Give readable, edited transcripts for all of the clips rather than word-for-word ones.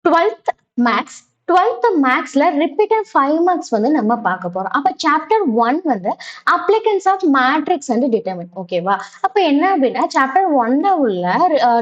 12th maths 12th மேக்ஸ்ல repeated 5 marks வந்து நம்ம பார்க்க போறோம். அப்ப சாப்டர் 1 வந்து applications of matrix and determinant. ஓகேவா? அப்ப என்ன அப்படின்னா சாப்டர் 1ல உள்ள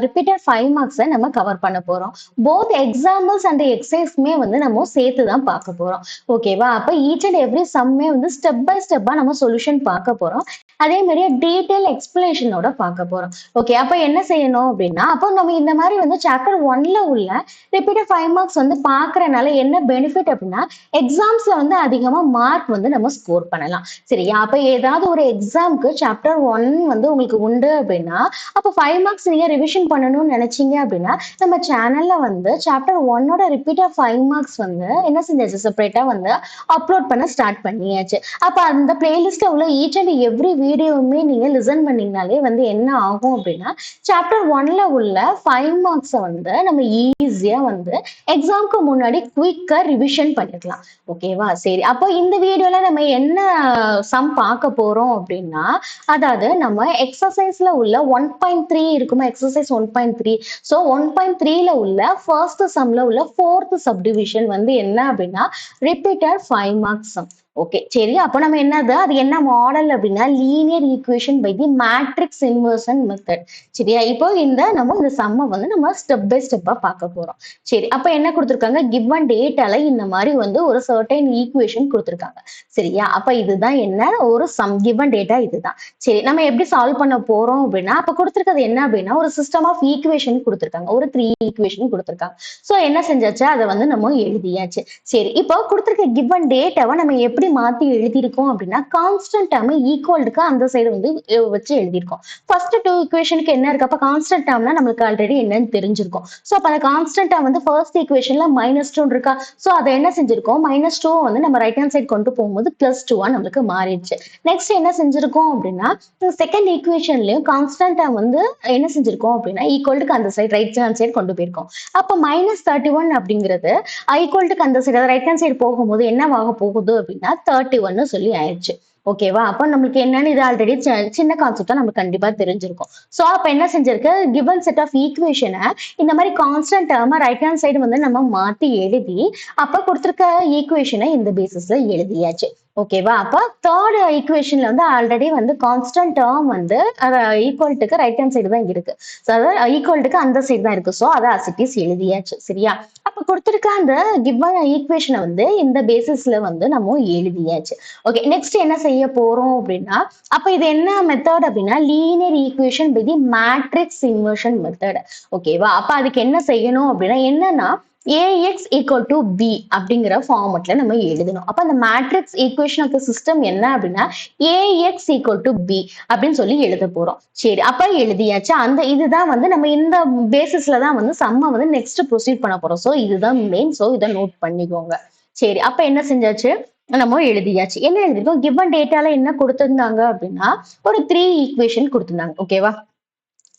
ரிப்பீட்டட் 5 மார்க்ஸை நம்ம கவர் பண்ண போறோம். போத் எக்ஸாம்பிள்ஸ் அண்ட் எக்ஸசைஸ்மே வந்து நம்ம சேர்த்து தான் பார்க்க போறோம். ஓகேவா? அப்ப ஈச் அண்ட் எவ்ரி சம்மே வந்து ஸ்டெப் பை ஸ்டெப்பா நம்ம சொல்யூஷன் பார்க்க போறோம். அதே மாதிரியே டீடைல் எக்ஸ்பிளனேஷனோட பார்க்க போறோம். ஓகே, அப்ப என்ன செய்யணும் அப்படின்னா, அப்போ நம்ம இந்த மாதிரி வந்து சாப்டர் 1ல உள்ள ரிப்பீட்டட் 5 மார்க்ஸ் வந்து பார்க்கறனால என்ன பெனிஃபிட் அப்படின்னா, எக்ஸாம்ஸ்ல வந்து அதிகமா மார்க் வந்து நம்ம ஸ்கோர் பண்ணலாம். சரியா? அப்ப ஏதாவது ஒரு எக்ஸாம்க்கு சாப்டர் 1 வந்து உங்களுக்கு உண்டு அப்படின்னா, அப்ப 5 மார்க்ஸ் நீங்க ரிவிஷன் பண்ணணும்னு நினைச்சீங்க அப்படின்னா, நம்ம சேனல்ல வந்து சாப்டர் 1ஓட ரிப்பீட்டட் 5 மார்க்ஸ் வந்து என்ன செஞ்சாச்சு, செப்பரேட்டா வந்து அப்லோட் பண்ண ஸ்டார்ட் பண்ணியாச்சு. அப்ப அந்த பிளேலிஸ்ட்ல உள்ள ஈச் அண்ட் எவ்ரி வீடியோவுமே நீங்க லிசன் பண்ணீங்கனாலே வந்து என்ன ஆகும் அப்படின்னா, சாப்டர் 1ல உள்ள 5 மார்க்ஸை வந்து நம்ம ஈஸியா வந்து எக்ஸாம்க்கு முன்னாடி குயிக்கா ரிவிஷன் பண்ணிக்கலாம். ஓகேவா? சரி, அப்போ இந்த வீடியோல நம்ம என்ன சம் பார்க்க போறோம் அப்படின்னா, அதாவது நம்ம எக்ஸசைஸ்ல உள்ள 1.3 இருக்குமா, எக்ஸசைஸ் 1.3. ஸோ 1.3ல உள்ள ஃபர்ஸ்ட் சம்ல உள்ள ஃபோர்த் சப்டிவிஷன் வந்து என்ன அப்படின்னா, ரிப்பீட்டட் 5 மார்க்ஸ் சம். ஓகே, சரி, அப்போ நம்ம என்னது, அது என்ன மாடல் அப்படின்னா linear equation by the matrix inversion method. சரியா? இப்போ நம்ம இந்த சம்மை வந்து நம்ம ஸ்டெப் பை ஸ்டெப்பா பார்க்க போறோம். சரி, அப்ப என்ன கொடுத்துருக்காங்க, கிவன் டேட்டால இந்த மாதிரி வந்து ஒரு சர்டைன் ஈக்குவேஷன் கொடுத்துருக்காங்க. சரியா? அப்ப இதுதான் என்ன ஒரு சம், கிவன் டேட்டா இதுதான். சரி, நம்ம எப்படி சால்வ் பண்ண போறோம் அப்படின்னா, அப்ப கொடுத்துருக்கிறது என்ன அப்படின்னா ஒரு சிஸ்டம் ஆஃப் ஈக்குவேஷன் கொடுத்துருக்காங்க, ஒரு 3 ஈக்குவேஷன் கொடுத்துருக்காங்க. ஸோ என்ன செஞ்சாச்சு, அதை வந்து நம்ம எழுதியாச்சு. சரி, இப்போ கொடுத்துருக்க கிவன் டேட்டாவை நம்ம எப்படி மாத்தி எழுதியிருக்கோம் அப்படின்னா, கான்ஸ்டன்ட் டேர்ம் ஈக்குவலுக்கு அந்த சைடு வந்து வச்சு எழுதியிருக்கோம். ஃபர்ஸ்ட் 2 ஈக்குவேஷனுக்கு என்ன இருக்கு, அப்ப கான்ஸ்டன்ட் டேர்ம்னா நம்மளுக்கு ஆல்ரெடி என்னன்னு தெரிஞ்சிருக்கும். ஸோ அப்ப அந்த கான்ஸ்டன்ட் டேர்ம் வந்து ஃபர்ஸ்ட் ஈக்குவேஷன்ல -2 இருக்கா, ஸோ அதை என்ன செஞ்சிருக்கோம், -2 வந்து நம்ம ரைட் ஹேண்ட் சைடு கொண்டு போகும்போது +2 நம்மளுக்கு மாறிடுச்சு. நெக்ஸ்ட் என்ன செஞ்சிருக்கோம் அப்படின்னா, செகண்ட் ஈக்குவேஷன்லயும் கான்ஸ்டன்ட் டேர்ம் வந்து என்ன செஞ்சிருக்கோம் அப்படின்னா ஈக்குவலுக்கு அந்த சைடு ரைட் ஹேண்ட் சைடு கொண்டு போயிருக்கோம். அப்ப -31 அப்படிங்கிறது ஈக்குவலுக்கு அந்த சைடு ரைட் ஹேண்ட் சைடு போகும்போது என்னவாக போகுது அப்படின்னா 31 சொல்லி ஆயிடுச்சு. ஓகேவா? அப்ப நம்மளுக்கு என்னன்னு இது ஆல்ரெடி சின்ன கான்செப்டா நமக்கு கண்டிப்பா தெரிஞ்சிருக்கும். சோ அப்ப என்ன செஞ்சிருக்கு, கிவன் செட் ஆஃப் ஈக்குவேஷனை இந்த மாதிரி கான்ஸ்டன்ட் டேர்மா ரைட் ஹேண்ட் சைடு வந்து நம்ம மாத்தி எழுதி அப்ப கொடுத்திருக்க ஈக்குவேஷனை இந்த பேசிஸ்ல எழுதியாச்சு. ஓகேவா? அப்ப தேர்ட் ஈக்குவேஷன்ல வந்து ஆல்ரெடி வந்து கான்ஸ்டன்ட் டேர்ம் வந்து ஈக்குவல்ட்டுக்கு ரைட் ஹேண்ட் சைடு தான் இருக்கு. ஸோ அதாவது ஈக்குவல்ட்டுக்கு அந்த சைடு தான் இருக்கு. ஸோ அதை அசிட்டிஸ் எழுதியாச்சு. சரியா? அப்ப கொடுத்திருக்க அந்த கிவன் ஈக்குவேஷனை வந்து இந்த பேசிஸ்ல வந்து நம்ம எழுதியாச்சு. ஓகே, நெக்ஸ்ட் என்ன செய்ய போறோம் அப்படின்னா, அப்ப இது என்ன மெத்தட் அப்படின்னா linear equation by the matrix inversion method. ஓகேவா? அப்ப அதுக்கு என்ன செய்யணும் அப்படின்னா, என்னன்னா AX equal to B அப்படிங்கிற ஃபார்மெட்ல நம்ம எழுதணும். அப்ப அந்த matrix equation of the system என்ன அப்படின்னா AX equal to B அப்படின்னு சொல்லி எழுத போறோம். சரி, அப்ப எழுதியாச்சு. இதுதான் வந்து நம்ம இந்த பேசிஸ்ல தான் வந்து சம்மை வந்து நெக்ஸ்ட் ப்ரொசீட் பண்ண போறோம். ஸோ இதுதான் மெயின். ஸோ இதை நோட் பண்ணிக்கோங்க. சரி, அப்ப என்ன செஞ்சாச்சு, நம்ம எழுதியாச்சு. என்ன எழுதிருக்கோம், கிவன் டேட்டால என்ன கொடுத்திருந்தாங்க அப்படின்னா ஒரு 3 ஈக்குவேஷன் கொடுத்திருந்தாங்க. ஓகேவா?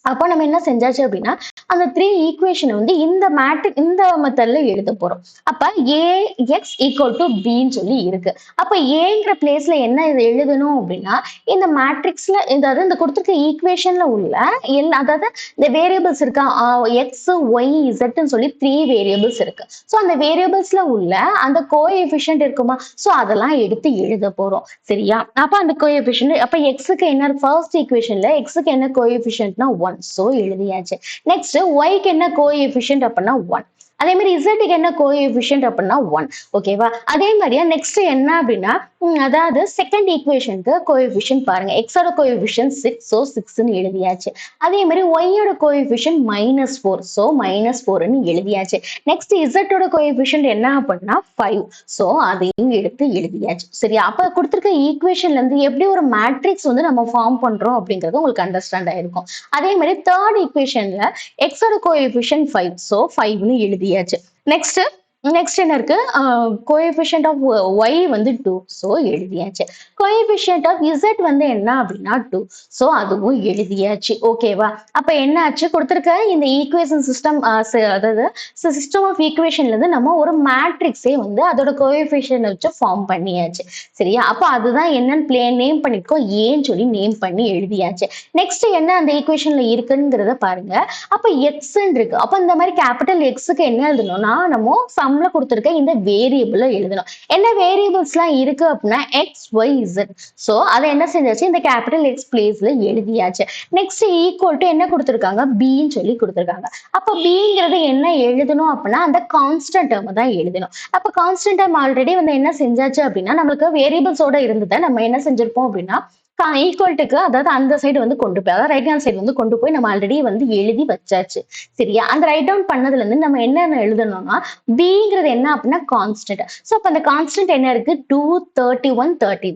அப்போ நம்ம என்ன செஞ்சாச்சு அப்படின்னா அந்த 3 ஈக்குவேஷனை வந்து இந்த மெத்தட்ல எழுத போறோம். அப்ப AX equal to Bன்னு சொல்லி இருக்கு. அப்ப ஏங்கிற பிளேஸ்ல என்ன இது எழுதணும் அப்படின்னா, இந்த மேட்ரிக்ஸ்ல அதாவது இந்த கொடுத்திருக்க ஈக்குவேஷன்ல உள்ள அதாவது இந்த வேரியபிள்ஸ் இருக்கா, எக்ஸ் ஒய் இசட்னு சொல்லி 3 வேரியபிள்ஸ் இருக்கு. ஸோ அந்த வேரியபிள்ஸ்ல உள்ள அந்த கோஎஃபிஷியன்ட் இருக்குமா, ஸோ அதெல்லாம் எடுத்து எழுத போறோம். சரியா? அப்ப அந்த கோஎஃபிஷியன்ட் அப்ப எக்ஸுக்கு என்ன, ஃபர்ஸ்ட் ஈக்குவேஷன்ல எக்ஸுக்கு என்ன கோஎஃபிஷியன்ட்னா 1. ஸோ எழுதியாச்சு. நெக்ஸ்ட் ஒய்க்கு என்ன கோஎஃபிஷியன்ட் அப்படின்னா 1. அதே மாதிரி இசட்டுக்கு என்ன கோஎஃபிஷியன்ட் அப்படின்னா 1. ஓகேவா? அதே மாதிரியா நெக்ஸ்ட் என்ன அப்படின்னா அதாவது செகண்ட் ஈக்குவேஷனுக்கு கோஎஃபிஷியன்ட் பாருங்க, எக்ஸோட கோஎஃபிஷியன்ட் 6. ஸோ 6ன்னு எழுதியாச்சு. அதே மாதிரி ஒய்யோட கோஎஃபிஷியன்ட் -4. ஸோ -4ன்னு எழுதியாச்சு. நெக்ஸ்ட் இசட்டோட கோஎஃபிஷியன்ட் என்ன அப்படின்னா 5. ஸோ அதையும் எடுத்து எழுதியாச்சு. சரியா? அப்ப கொடுத்திருக்க ஈக்குவேஷன்ல இருந்து எப்படி ஒரு மேட்ரிக்ஸ் வந்து நம்ம ஃபார்ம் பண்றோம் அப்படிங்கிறது உங்களுக்கு அண்டர்ஸ்டாண்ட் ஆயிருக்கும். அதே மாதிரி தேர்ட் ஈக்குவேஷன்ல எக்ஸோட கோஎஃபிஷியன்ட் 5. ஸோ 5ன்னு எழுதியாச்சு. நெக்ஸ்ட் நெக்ஸ்ட் என்ன இருக்கு? கோஎஃபிஷியன்ட் ஆஃப் ஒய் வந்து 2. ஸோ எழுதியாச்சு. கோஎஃபிஷியன்ட் ஆஃப் இசட் வந்து என்ன அப்படின்னா 2. ஸோ அதுவும் எழுதியாச்சு. ஓகேவா? அப்ப என்ன ஆச்சு? குடுத்திருக்க இந்த ஈக்குவேஷன் சிஸ்டம் அதாவது சிஸ்டம் ஆஃப் ஈக்குவேஷன்ல இருந்து நம்ம ஒரு மேட்ரிக்ஸே வந்து அதோட கோஎஃபிஷியன்ட் வச்சு ஃபார்ம் பண்ணியாச்சு. சரியா? அப்ப அதுதான் என்னன்னு நேம் பண்ணிருக்கோம். ஏன்னு சொல்லி நேம் பண்ணி எழுதியாச்சு. நெக்ஸ்ட் என்ன அந்த ஈக்குவேஷன்ல இருக்குங்கிறத பாருங்க. அப்ப எக்ஸ்ன்னு இருக்கு. அப்ப இந்த மாதிரி கேபிட்டல் எக்ஸுக்கு என்ன எழுதணும்னா நம்ம சம்ல கொடுத்திருக்க இந்த வேரியபிள எழுதணும். என்ன வேரியபிள்ஸ்லாம் இருக்கு அப்படின்னா எக்ஸ் ஒய் இசட். ஸோ அதை என்ன செஞ்சாச்சு? இந்த கேபிட்டல் எக்ஸ் பிளேஸ்ல எழுதியாச்சு. நெக்ஸ்ட் ஈக்குவல் டு என்ன கொடுத்திருக்காங்க? பின்னு சொல்லி கொடுத்திருக்காங்க. அப்ப பிங்கிறது என்ன எழுதணும் அப்படின்னா அந்த கான்ஸ்டன்ட் டேர்ம் தான் எழுதணும். அப்ப கான்ஸ்டன்ட் டேர்ம் ஆல்ரெடி வந்து என்ன செஞ்சாச்சு அப்படின்னா நம்மளுக்கு வேரியபிள்ஸோட இருந்ததை நம்ம என்ன செஞ்சிருப்போம் அப்படின்னா ஈக்குவல்ட்டுக்கு அதாவது அந்த சைடு வந்து கொண்டு போய் அதாவது ரைட் ஹேண்ட் சைடு வந்து கொண்டு போய் நம்ம ஆல்ரெடி வந்து எழுதி வச்சாச்சு. சரியா? அந்த ரைட் டவுன் பண்ணதுல இருந்து நம்ம என்ன எழுதணும்னா பிங்கிறது என்ன அப்படின்னா கான்ஸ்டன்ட். ஸோ அப்ப அந்த கான்ஸ்டன்ட் என்ன இருக்கு? 2, 31, 30.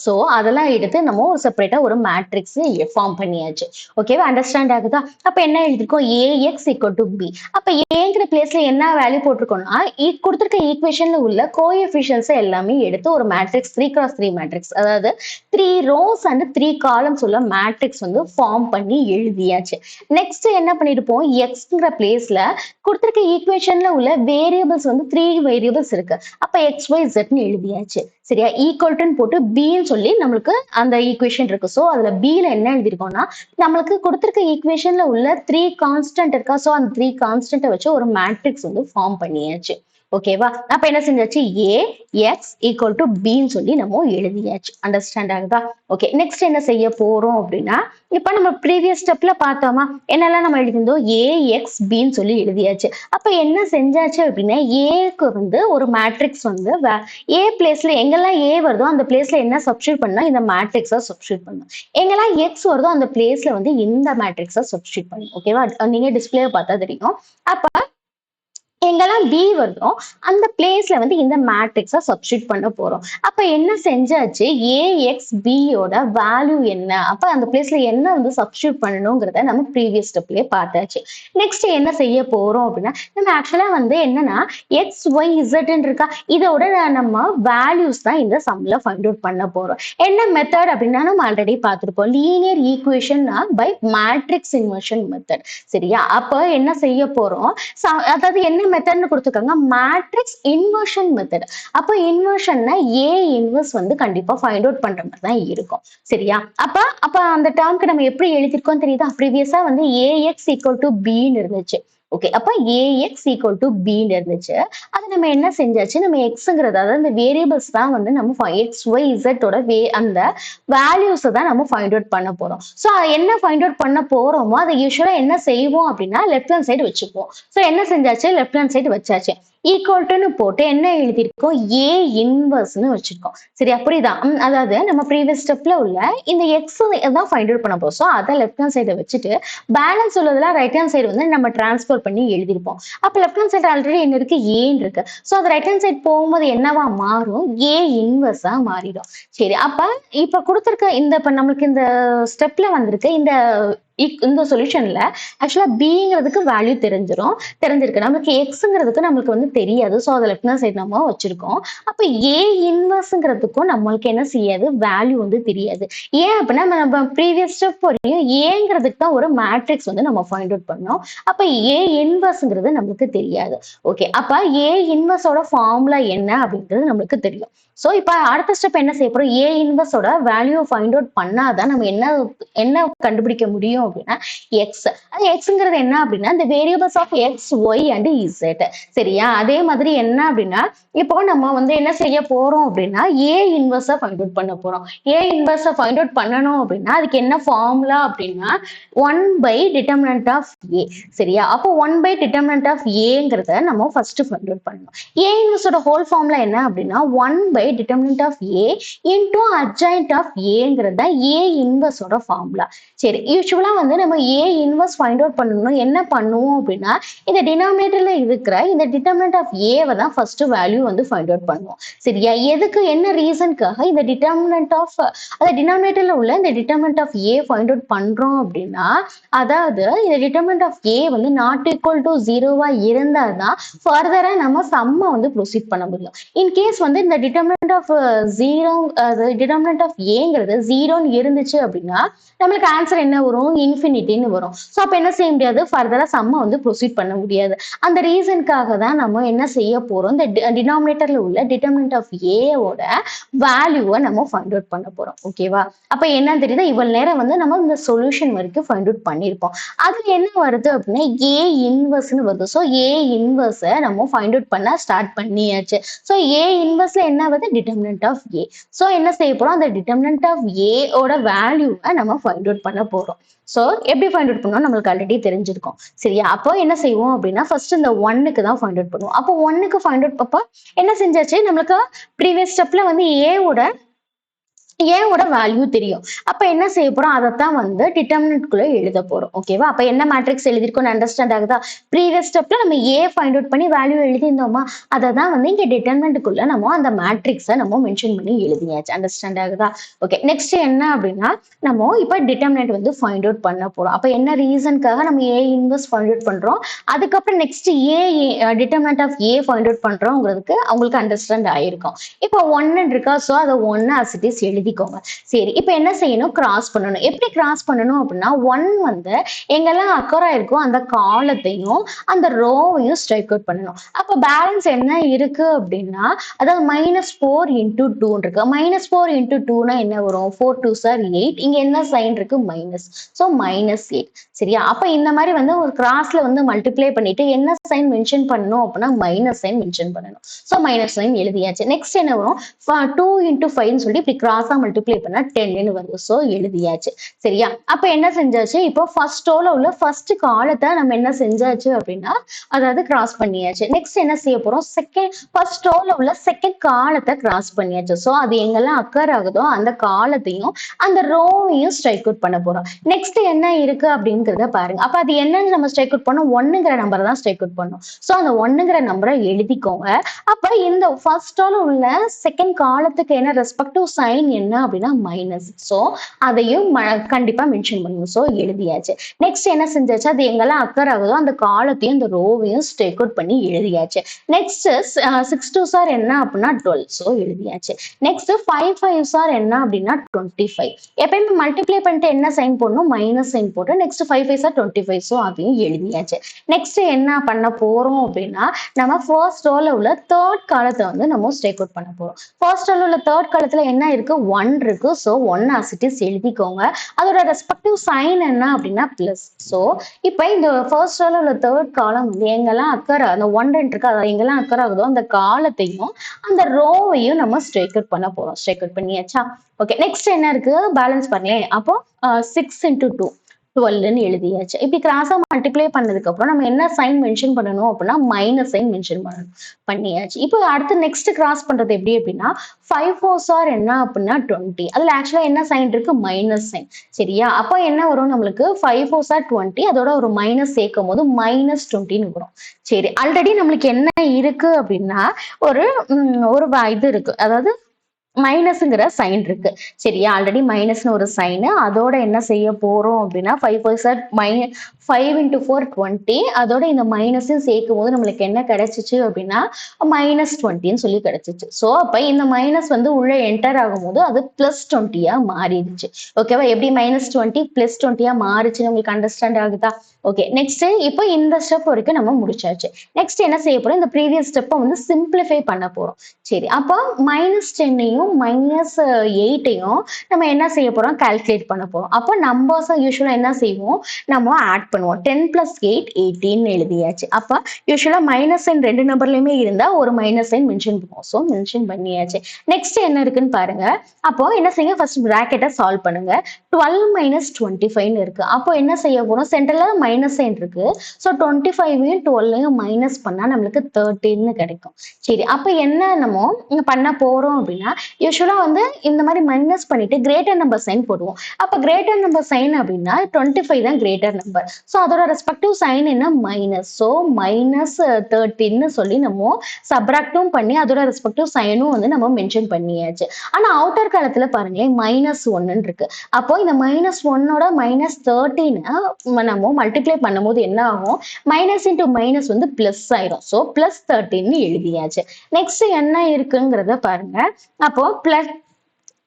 ஸோ அதெல்லாம் எடுத்து நம்ம செப்பரேட்டா ஒரு மேட்ரிக்ஸ் ஃபார்ம் பண்ணியாச்சு. ஓகேவா? அண்டர்ஸ்டாண்ட் ஆகுதா? அப்ப என்ன எழுதிருக்கோம்? AX equal to B. அப்ப ஏங்கிற பிளேஸ்ல என்ன வேல்யூ போட்டிருக்கோம்னா கொடுத்திருக்க ஈக்குவேஷன்ல உள்ள கோஎஃபிஷியன்ஸ் எல்லாமே எடுத்து ஒரு மேட்ரிக்ஸ் 3x3 மேட்ரிக்ஸ் அதாவது 3 rows and 3 columns உள்ள மேட்ரிக்ஸ் வந்து ஃபார்ம் பண்ணி எழுதியாச்சு. நெக்ஸ்ட் என்ன பண்ணிருப்போம்? எக்ஸ்ங்கிற பிளேஸ்ல கொடுத்திருக்க ஈக்குவேஷன்ல உள்ள வேரியபிள்ஸ் வந்து 3 வேரியபிள்ஸ் இருக்கு. அப்ப எக்ஸ் ஒய் ஜெட்னு எழுதியாச்சு. சரியா? ஈக்குவல் போட்டு பின்னு சொல்லி நம்மளுக்கு அந்த ஈக்குவேஷன் இருக்கு. ஸோ அதுல பில என்ன எழுதிருக்கோம்னா நம்மளுக்கு கொடுத்திருக்க ஈக்குவேஷன்ல உள்ள 3 கான்ஸ்டன்ட் இருக்கா. ஸோ அந்த 3 கான்ஸ்டன்ட்டை வச்சு ஒரு மேட்ரிக்ஸ் வந்து ஃபார்ம் பண்ணியாச்சு. ஓகேவா? அப்ப என்ன செஞ்சாச்சு? ஏ எக்ஸ் ஈக்குவல் டு பின்னு சொல்லி நம்ம எழுதியாச்சு. அண்டர்ஸ்டாண்ட் ஆகுதா? ஓகே. நெக்ஸ்ட் என்ன செய்ய போறோம் அப்படின்னா இப்ப நம்ம ப்ரீவியஸ் ஸ்டெப்ல பார்த்தோமா என்னெல்லாம் நம்ம எழுதியிருந்தோம்? ஏ எக்ஸ் பின்னு சொல்லி எழுதியாச்சு. அப்ப என்ன செஞ்சாச்சு அப்படின்னா ஏக்கு வந்து ஒரு மேட்ரிக்ஸ் வந்து ஏ பிளேஸ்ல எங்கெல்லாம் ஏ வருதோ அந்த பிளேஸ்ல என்ன சப்ஸ்டியூட் பண்ணா இந்த மேட்ரிக்ஸா சப்ஸ்டியூட் பண்ணும். எங்கெல்லாம் எக்ஸ் வருதோ அந்த பிளேஸ்ல வந்து இந்த மேட்ரிக்ஸா சப்ஸ்டியூட் பண்ணும். ஓகேவா? நீங்க டிஸ்பிளே பார்த்தா தெரியும். அப்ப எங்கெல்லாம் பி வருதோ அந்த பிளேஸ்ல வந்து இந்த மேட்ரிக்ஸை சப்ஸ்டியூட் பண்ண போறோம். அப்ப என்ன செஞ்சாச்சு? ஏஎக்ஸ் பியோட வேல்யூ என்ன? அப்ப அந்த பிளேஸ்ல என்ன வந்து சப்ஸ்டியூட் பண்ணணுங்கிறத நம்ம ப்ரீவியஸ் ஸ்டெப்லயே பார்த்தாச்சு. நெக்ஸ்ட் என்ன செய்ய போறோம் அப்படின்னா நம்ம ஆக்சுவலா வந்து என்னன்னா எக்ஸ் ஒய் இசட்ன்னு இருக்கா இதோட நம்ம வேல்யூஸ் தான் இந்த சம்ல ஃபைண்ட் அவுட் பண்ண போறோம். என்ன மெத்தட் அப்படின்னா நம்ம ஆல்ரெடி பார்த்திருப்போம். Linear equation by matrix inversion method. சரியா? அப்ப என்ன செய்ய போறோம்? அதாவது என்ன மெத்தட்னு கொடுத்துருக்காங்க? Matrix inversion method. அப்ப இன்வர்ஷன்னா ஏ இன்வர்ஸ் வந்து கண்டிப்பா ஃபைண்ட் அவுட் பண்ற மாதிரி தான் இருக்கும். சரியா? அப்ப அந்த டேர்ம்க்கு நம்ம எப்படி எழுதிருக்கோம் தெரியுதா? ப்ரீவியஸா வந்து ஏஎக்ஸ் ஈக்குவல் டு பின்னு இருந்துச்சு. ஓகே. அப்ப ஏஎக்ஸ் ஈக்குவல் டு பின்னு இருந்துச்சு. அது நம்ம என்ன செஞ்சாச்சு? நம்ம எக்ஸ்ங்கிறது அதாவது இந்த வேரியபிள்ஸ் தான் வந்து நம்ம எக்ஸ் ஒய் இசட்டோட அந்த வேல்யூஸ் தான் நம்ம ஃபைண்ட் அவுட் பண்ண போறோம். ஸோ என்ன ஃபைண்ட் அவுட் பண்ண போறோமோ அதை யூஸ்வலா என்ன செய்வோம் அப்படின்னா லெஃப்ட் ஹேண்ட் சைடு வச்சுப்போம். ஸோ என்ன செஞ்சாச்சு? லெஃப்ட் ஹேண்ட் சைடு வச்சாச்சு. ஈக்குவல்ட்டுன்னு போட்டு என்ன எழுதியிருக்கோம்? ஏ இன்வர்ஸ்னு வச்சிருக்கோம். சரி அப்படிதான். அதாவது நம்ம ப்ரீவியஸ் ஸ்டெப்ல உள்ள இந்த எக்ஸ் தான் ஃபைண்ட் அவுட் பண்ண போறோம். ஸோ அதை லெஃப்ட் ஹேண்ட் சைடை வச்சுட்டு பேலன்ஸ் உள்ளதெல்லாம் ரைட் ஹேண்ட் சைடு வந்து நம்ம டிரான்ஸ்ஃபர் பண்ணி எழுதிருப்போம். அப்ப லெஃப்ட் ஹேண்ட் சைடு ஆல்ரெடி என்ன இருக்கு? ஏன்னு இருக்கு. ஸோ அது ரைட் ஹேண்ட் சைடு போகும்போது என்னவா மாறும்? ஏ இன்வர்ஸா மாறிடும். சரி. அப்ப இப்ப கொடுத்துருக்க இப்ப நம்மளுக்கு இந்த ஸ்டெப்ல வந்திருக்கு இந்த சொல்யூஷன்ல ஆக்சுவலா பிங்கிறதுக்கு வேல்யூ தெரிஞ்சிருக்கு. நம்மளுக்கு எக்ஸ்ங்கிறதுக்கு நம்மளுக்கு வந்து தெரியாது. ஸோ அதை லெஃப்ட் ஹேண்ட் சைடு நம்ம வச்சிருக்கோம். அப்ப ஏ இன்வர்ஸ்ங்கிறதுக்கும் நம்மளுக்கு என்ன செய்யாது? வேல்யூ வந்து தெரியாது. ஏன் அப்படின்னா நம்ம ப்ரீவியஸ் ஸ்டெப் வரையும் ஏங்கிறதுக்கு தான் ஒரு மேட்ரிக்ஸ் வந்து நம்ம ஃபைண்ட் அவுட் பண்ணோம். அப்ப ஏ இன்வர்ஸ்ங்கிறது நம்மளுக்கு தெரியாது. ஓகே. அப்ப ஏ இன்வர்ஸோட ஃபார்முலா என்ன அப்படிங்கிறது நம்மளுக்கு தெரியும். ஸோ இப்ப அடுத்த ஸ்டெப் என்ன செய்ய போறோம்? ஏ இன்வர்ஸோட வேல்யூ ஃபைண்ட் அவுட் பண்ணாதான் நம்ம என்ன கண்டுபிடிக்க முடியும் அப்படின்னா எக்ஸ். அது எக்ஸ்ங்கிறது என்ன அப்படின்னா இந்த variables of X Y and Z. சரியா? அதே மாதிரி என்ன அப்படின்னா இப்போ நம்ம வந்து என்ன செய்ய போறோம் அப்படின்னா ஏ இன்வர்ஸை ஃபைண்ட் அவுட் பண்ண போறோம். ஏ இன்வர்ஸை ஃபைண்ட் அவுட் பண்ணணும் அப்படின்னா அதுக்கு என்ன ஃபார்முலா அப்படின்னா 1/determinant of ஏ. சரியா? அப்போ 1/determinant of ஏங்கிறத நம்ம ஃபர்ஸ்ட் ஃபைண்ட் அவுட் பண்ணணும். ஏ இன்வர்ஸோட ஹோல் ஃபார்முலா என்ன அப்படின்னா 1/determinant of A into adjoint of ஏங்கிறது தான் ஏ இன்வர்ஸோட ஃபார்முலா. சரி. யூஸ்வலா இப்பெல்லாம் வந்து நம்ம ஏ இன்வர்ஸ் ஃபைண்ட் அவுட் பண்ணணும் என்ன பண்ணுவோம் அப்படின்னா இந்த டினாமினேட்டர்ல இருக்கிற இந்த டிட்டர்மினன்ட் ஆஃப் ஏவை தான் ஃபர்ஸ்ட் வேல்யூ வந்து ஃபைண்ட் அவுட் பண்ணுவோம். சரியா? எதுக்கு என்ன ரீசனுக்காக இந்த டிட்டர்மினன்ட் ஆஃப் அந்த டினாமினேட்டர்ல உள்ள இந்த determinant of A find out பண்றோம் அப்படின்னா, அதாவது இந்த டிட்டர்மினன்ட் ஆஃப் ஏ வந்து நாட் ஈக்குவல் டு ஜீரோவா இருந்தா தான் ஃபர்தரா நம்ம சம்மை வந்து ப்ரொசீட் பண்ண முடியும். இன்கேஸ் வந்து இந்த determinant of zero determinant of ஏங்கிறது ஜீரோன்னு இருந்துச்சு அப்படின்னா நம்மளுக்கு ஆன்சர் என்ன வரும்? இன்ஃபினிட்டின்னு வரும். ஸோ அப்போ என்ன செய்ய முடியாது? ஃபர்தரா சம்மை வந்து ப்ரொசீட் பண்ண முடியாது. அந்த ரீசனுக்காக தான் நம்ம என்ன செய்ய போறோம்? இந்த டினாமினேட்டர்ல உள்ள டிட்டர்மினன்ட் ஆஃப் ஏவோட வேல்யூவை நம்ம ஃபைண்ட் அவுட் பண்ண போறோம். ஓகேவா? அப்ப என்ன தெரியுது? இவ்வளவு நேரம் வந்து நம்ம இந்த சொல்யூஷன் வரைக்கும் ஃபைண்ட் அவுட் பண்ணிருப்போம். அதுல என்ன வருது அப்படின்னா ஏ இன்வர்ஸ்னு வருது. ஸோ ஏ இன்வர்ஸை நம்ம ஃபைண்ட் அவுட் பண்ண ஸ்டார்ட் பண்ணியாச்சு. ஸோ ஏ இன்வர்ஸ்ல என்ன வருது? Determinant of A. ஸோ என்ன செய்ய போறோம்? அந்த டிட்டர்மினன்ட் ஆஃப் ஏவோட வேல்யூவை நம்ம ஃபைண்ட் அவுட் பண்ண போறோம். ஸோ எப்படி ஃபைண்ட் அவுட் பண்ணோம் நம்மளுக்கு ஆல்ரெடி தெரிஞ்சிருக்கும். சரியா? அப்போ என்ன செய்வோம் அப்படின்னா ஃபர்ஸ்ட் இந்த ஒன்னுக்கு தான் ஃபைண்ட் அவுட் பண்ணுவோம். அப்போ ஒன்னுக்கு ஃபைண்ட் அவுட் அப்போ என்ன செஞ்சாச்சு? நம்மளுக்கு ப்ரீவியஸ் ஸ்டெப்ல வந்து ஏவோட வேல்யூ தெரியும். அப்ப என்ன செய்ய போறோம்? அதைத்தான் வந்து டிட்டர்மினன்ட்குள்ள எழுத போறோம். ஓகேவா? அப்ப என்ன மேட்ரிக்ஸ் எழுதிருக்கோம்னு அண்டர்ஸ்டாண்ட் ஆகுதா? ப்ரீவியஸ் ஸ்டெப்ல நம்ம ஏ ஃபைண்ட் அவுட் பண்ணி வேல்யூ எழுதியிருந்தோமா? அதை தான் வந்து இங்க டிட்டர்மினன்ட்குள்ள நம்ம அந்த மேட்ரிக்ஸை நம்ம மென்ஷன் பண்ணி எழுதியாச்சு. அண்டர்ஸ்டாண்ட் ஆகுதா? ஓகே. நெக்ஸ்ட் என்ன அப்படின்னா நம்ம இப்ப டிட்டர்மினன்ட் வந்து ஃபைண்ட் அவுட் பண்ண போறோம். அப்ப என்ன ரீசனுக்காக நம்ம ஏ இன்வர்ஸ் ஃபைண்ட் அவுட் பண்றோம்? அதுக்கப்புறம் next A determinant of A find out பண்றோங்கிறதுக்கு அவங்களுக்கு அண்டர்ஸ்டாண்ட் ஆயிருக்கும். இப்போ ஒன்னு இருக்கா? ஸோ அதை ஒன்னு as it is எழுதிக்கோங்க. சரி, இப்போ என்ன செய்யணும்? கிராஸ் பண்ணணும். எப்படி கிராஸ் பண்ணணும் அப்படின்னா ஒன் வந்து எங்கெல்லாம் அக்கர் ஆயிருக்கோ அந்த காலத்தையும் அந்த ரோவையும் ஸ்ட்ரைக் அவுட் பண்ணணும். அப்போ பேலன்ஸ் என்ன இருக்கு அப்படின்னா அதாவது -4 × 2 இருக்கு. -4 × 2னா என்ன வரும்? 4 2s are 8. இங்க என்ன சைன் இருக்கு? மைனஸ். ஸோ -8. சரியா? அப்ப இந்த மாதிரி வந்து ஒரு கிராஸ்ல வந்து மல்டிப்ளை பண்ணிட்டு என்ன சைன் மென்ஷன் பண்ணணும் அப்படின்னா மைனஸ் சைன் மென்ஷன் பண்ணணும். ஸோ மைனஸ் சைன் எழுதியாச்சு. நெக்ஸ்ட் என்ன வரும்? 2 × 5 சொல்லி இப்படி கிராஸா மல்டிப்ளை பண்ணா 10ன்னு வருது. ஸோ எழுதியாச்சு. சரியா? அப்ப என்ன செஞ்சாச்சு? இப்போ ஃபர்ஸ்ட் ரோல உள்ள ஃபர்ஸ்ட் காலத்தை நம்ம என்ன செஞ்சாச்சு அப்படின்னா அதாவது கிராஸ் பண்ணியாச்சு. நெக்ஸ்ட் என்ன செய்ய போறோம்? ஃபர்ஸ்ட் ரோல உள்ள செகண்ட் காலத்தை கிராஸ் பண்ணியாச்சு. ஸோ அது எங்கெல்லாம் அக்கர் ஆகுதோ அந்த காலத்தையும் அந்த ரோவையும் ஸ்ட்ரைக் அவுட் பண்ண போறோம். நெக்ஸ்ட் என்ன இருக்கு அப்படிங்கிறத பாருங்க. அப்ப அது என்னன்னு நம்ம ஸ்ட்ரைக் அவுட் பண்ணோம்? ஒன்னுங்கிற நம்பரை தான் ஸ்ட்ரைக் அவுட் பண்ணோம். ஸோ அந்த ஒன்னுங்கிற நம்பரை எழுதிக்கோங்க. அப்ப இந்த ஃபர்ஸ்ட் ரோல உள்ள செகண்ட் காலத்துக்கு என்ன ரெஸ்பெக்டிவ் சைன் என்ன அப்படின்னா மைனஸ். ஸோ அதையும் கண்டிப்பா மென்ஷன் பண்ணணும். ஸோ எழுதியாச்சு. நெக்ஸ்ட் என்ன செஞ்சாச்சு? அது எங்கெல்லாம் அக்கர் ஆகுதோ அந்த காலத்தையும் அந்த ரோவையும் ஸ்ட்ரைக் அவுட் பண்ணி எழுதியாச்சு. நெக்ஸ்ட் 6 2s are என்ன அப்படின்னா 12. ஸோ எழுதியாச்சு. நெக்ஸ்ட் 5 5s are என்ன அப்படின்னா 25. எப்பயுமே மல்டிப்ளை பண்ணிட்டு என்ன சைன் போடணும்? மைனஸ் சைன் போட்டு நெக்ஸ்ட் 5 5s are 25. ஸோ அதையும் எழுதியாச்சு. நெக்ஸ்ட் என்ன பண்ண போறோம் அப்படின்னா நம்ம ஃபர்ஸ்ட் ரோல உள்ள தேர்ட் காலத்தை வந்து நம்ம ஸ்ட்ரைக் அவுட் பண்ண போறோம். ஃபர்ஸ்ட் ரோல உள்ள தேர்ட் காலத்துல என்ன இருக்கு? 1 இருக்கு. ஸோ 1 as it is எழுதிக்கோங்க. அதோட ரெஸ்பெக்டிவ் சைன் என்ன அப்படின்னா பிளஸ். ஸோ இப்போ இந்த ஃபர்ஸ்ட் ரோல உள்ள தேர்ட் காலம் வந்து எங்கெல்லாம் அக்கர் அந்த 1 இருக்கு அதை எங்கெல்லாம் அக்கர் ஆகுதோ அந்த காலத்தையும் அந்த ரோவையும் நம்ம ஸ்ட்ரைக் அவுட் பண்ண போறோம். ஸ்ட்ரைக் அவுட் பண்ணியாச்சா? ஓகே. நெக்ஸ்ட் என்ன இருக்கு? பேலன்ஸ் பண்ணலேன். அப்போ 6 × 2 12ன்னு எழுதியாச்சு. இப்படி கிராஸா மல்டிப்ளை பண்ணதுக்கு அப்புறம் நம்ம என்ன சைன் மென்ஷன் பண்ணணும் அப்படின்னா மைனஸ் சைன் மென்ஷன் பண்ணியாச்சு. இப்போ அடுத்து நெக்ஸ்ட் கிராஸ் பண்றது எப்படி அப்படின்னா 5 4s are என்ன அப்படின்னா 20. அதுல ஆக்சுவலா என்ன சைன் இருக்கு? Minus sign. சரியா? அப்போ என்ன வரும் நம்மளுக்கு? 5 4s are 20. அதோட ஒரு மைனஸ் சேர்க்கும் போது -20ன்னு வரும். சரி, ஆல்ரெடி நம்மளுக்கு என்ன இருக்கு அப்படின்னா ஒரு இது இருக்கு. அதாவது மைனஸ்ங்கிற சைன் இருக்கு. சரியா? ஆல்ரெடி மைனஸ்னு ஒரு சைனு. அதோட என்ன செய்ய போறோம் அப்படின்னா 5 5s are 5 × 4 20. அதோட இந்த மைனஸையும் சேர்க்கும் போது நம்மளுக்கு என்ன கிடைச்சிச்சு அப்படின்னா -20ன்னு சொல்லி கிடைச்சிச்சு. ஸோ அப்ப இந்த மைனஸ் வந்து உள்ள என்டர் ஆகும்போது அது +20 மாறிடுச்சு. ஓகேவா? எப்படி -20 +20 மாறிச்சுன்னு உங்களுக்கு அண்டர்ஸ்டாண்ட் ஆகுதா? ஓகே. நெக்ஸ்ட் இப்போ இந்த ஸ்டெப் வரைக்கும் நம்ம முடிச்சாச்சு. நெக்ஸ்ட் என்ன செய்ய போறோம்? இந்த ப்ரீவியஸ் ஸ்டெப்பை வந்து சிம்பிளிஃபை பண்ண போறோம். சரி, அப்போ -10ஐயும் -8ஐயும் நம்ம என்ன செய்ய போறோம்? கால்குலேட் பண்ண போறோம். அப்போ நம்பர்ஸ் யூஸ்வலா என்ன செய்வோம்? நம்ம ஆட் பண்ணுவோம். 10 + 8 18 எழுதியாச்சு. அப்ப யூஸ்வலா மைனஸ் சைன் ரெண்டு நம்பர்லயுமே இருந்தா ஒரு மைனஸ் சைன் மென்ஷன் பண்ணுவோம். ஸோ மென்ஷன் பண்ணியாச்சு. நெக்ஸ்ட் என்ன இருக்குன்னு பாருங்க. அப்போ என்ன செய்யுங்க? ஃபர்ஸ்ட் பிராக்கெட்டை சால்வ் பண்ணுங்க. 12 - 25ன்னு இருக்கு. அப்போ என்ன செய்ய போறோம்? சென்டர்ல மைனஸ் சைன் இருக்கு. ஸோ 25ஐயும் 12ஐயும் மைனஸ் பண்ணா நம்மளுக்கு 13ன்னு கிடைக்கும். சரி, அப்ப என்ன நம்ம பண்ண போறோம் அப்படின்னா யூஸ்வலா வந்து இந்த மாதிரி மைனஸ் பண்ணிட்டு கிரேட்டர் நம்பர் சைன் போடுவோம். அப்ப கிரேட்டர் நம்பர் சைன் அப்படின்னா 25 தான் கிரேட்டர் நம்பர். ஸோ அதோட ரெஸ்பெக்டிவ் சைன் என்ன மைனஸ். ஸோ -13 சொல்லி நம்ம சப்ராக்டும் பண்ணி அதோட ரெஸ்பெக்டிவ் சைனும் வந்து நம்ம மென்ஷன் பண்ணியாச்சு. ஆனா அவுட்டர் காலத்துல பாருங்களேன் -1 இருக்கு. அப்போ இந்த -1ஓட -13 நம்ம மல்டிப்ளை பண்ணும்போது என்ன ஆகும், மைனஸ் இன்டூ மைனஸ் வந்து பிளஸ் ஆயிரும். ஸோ +13 எழுதியாச்சு. நெக்ஸ்ட் என்ன இருக்குங்கிறத பாருங்க. அப்போ பிளஸ்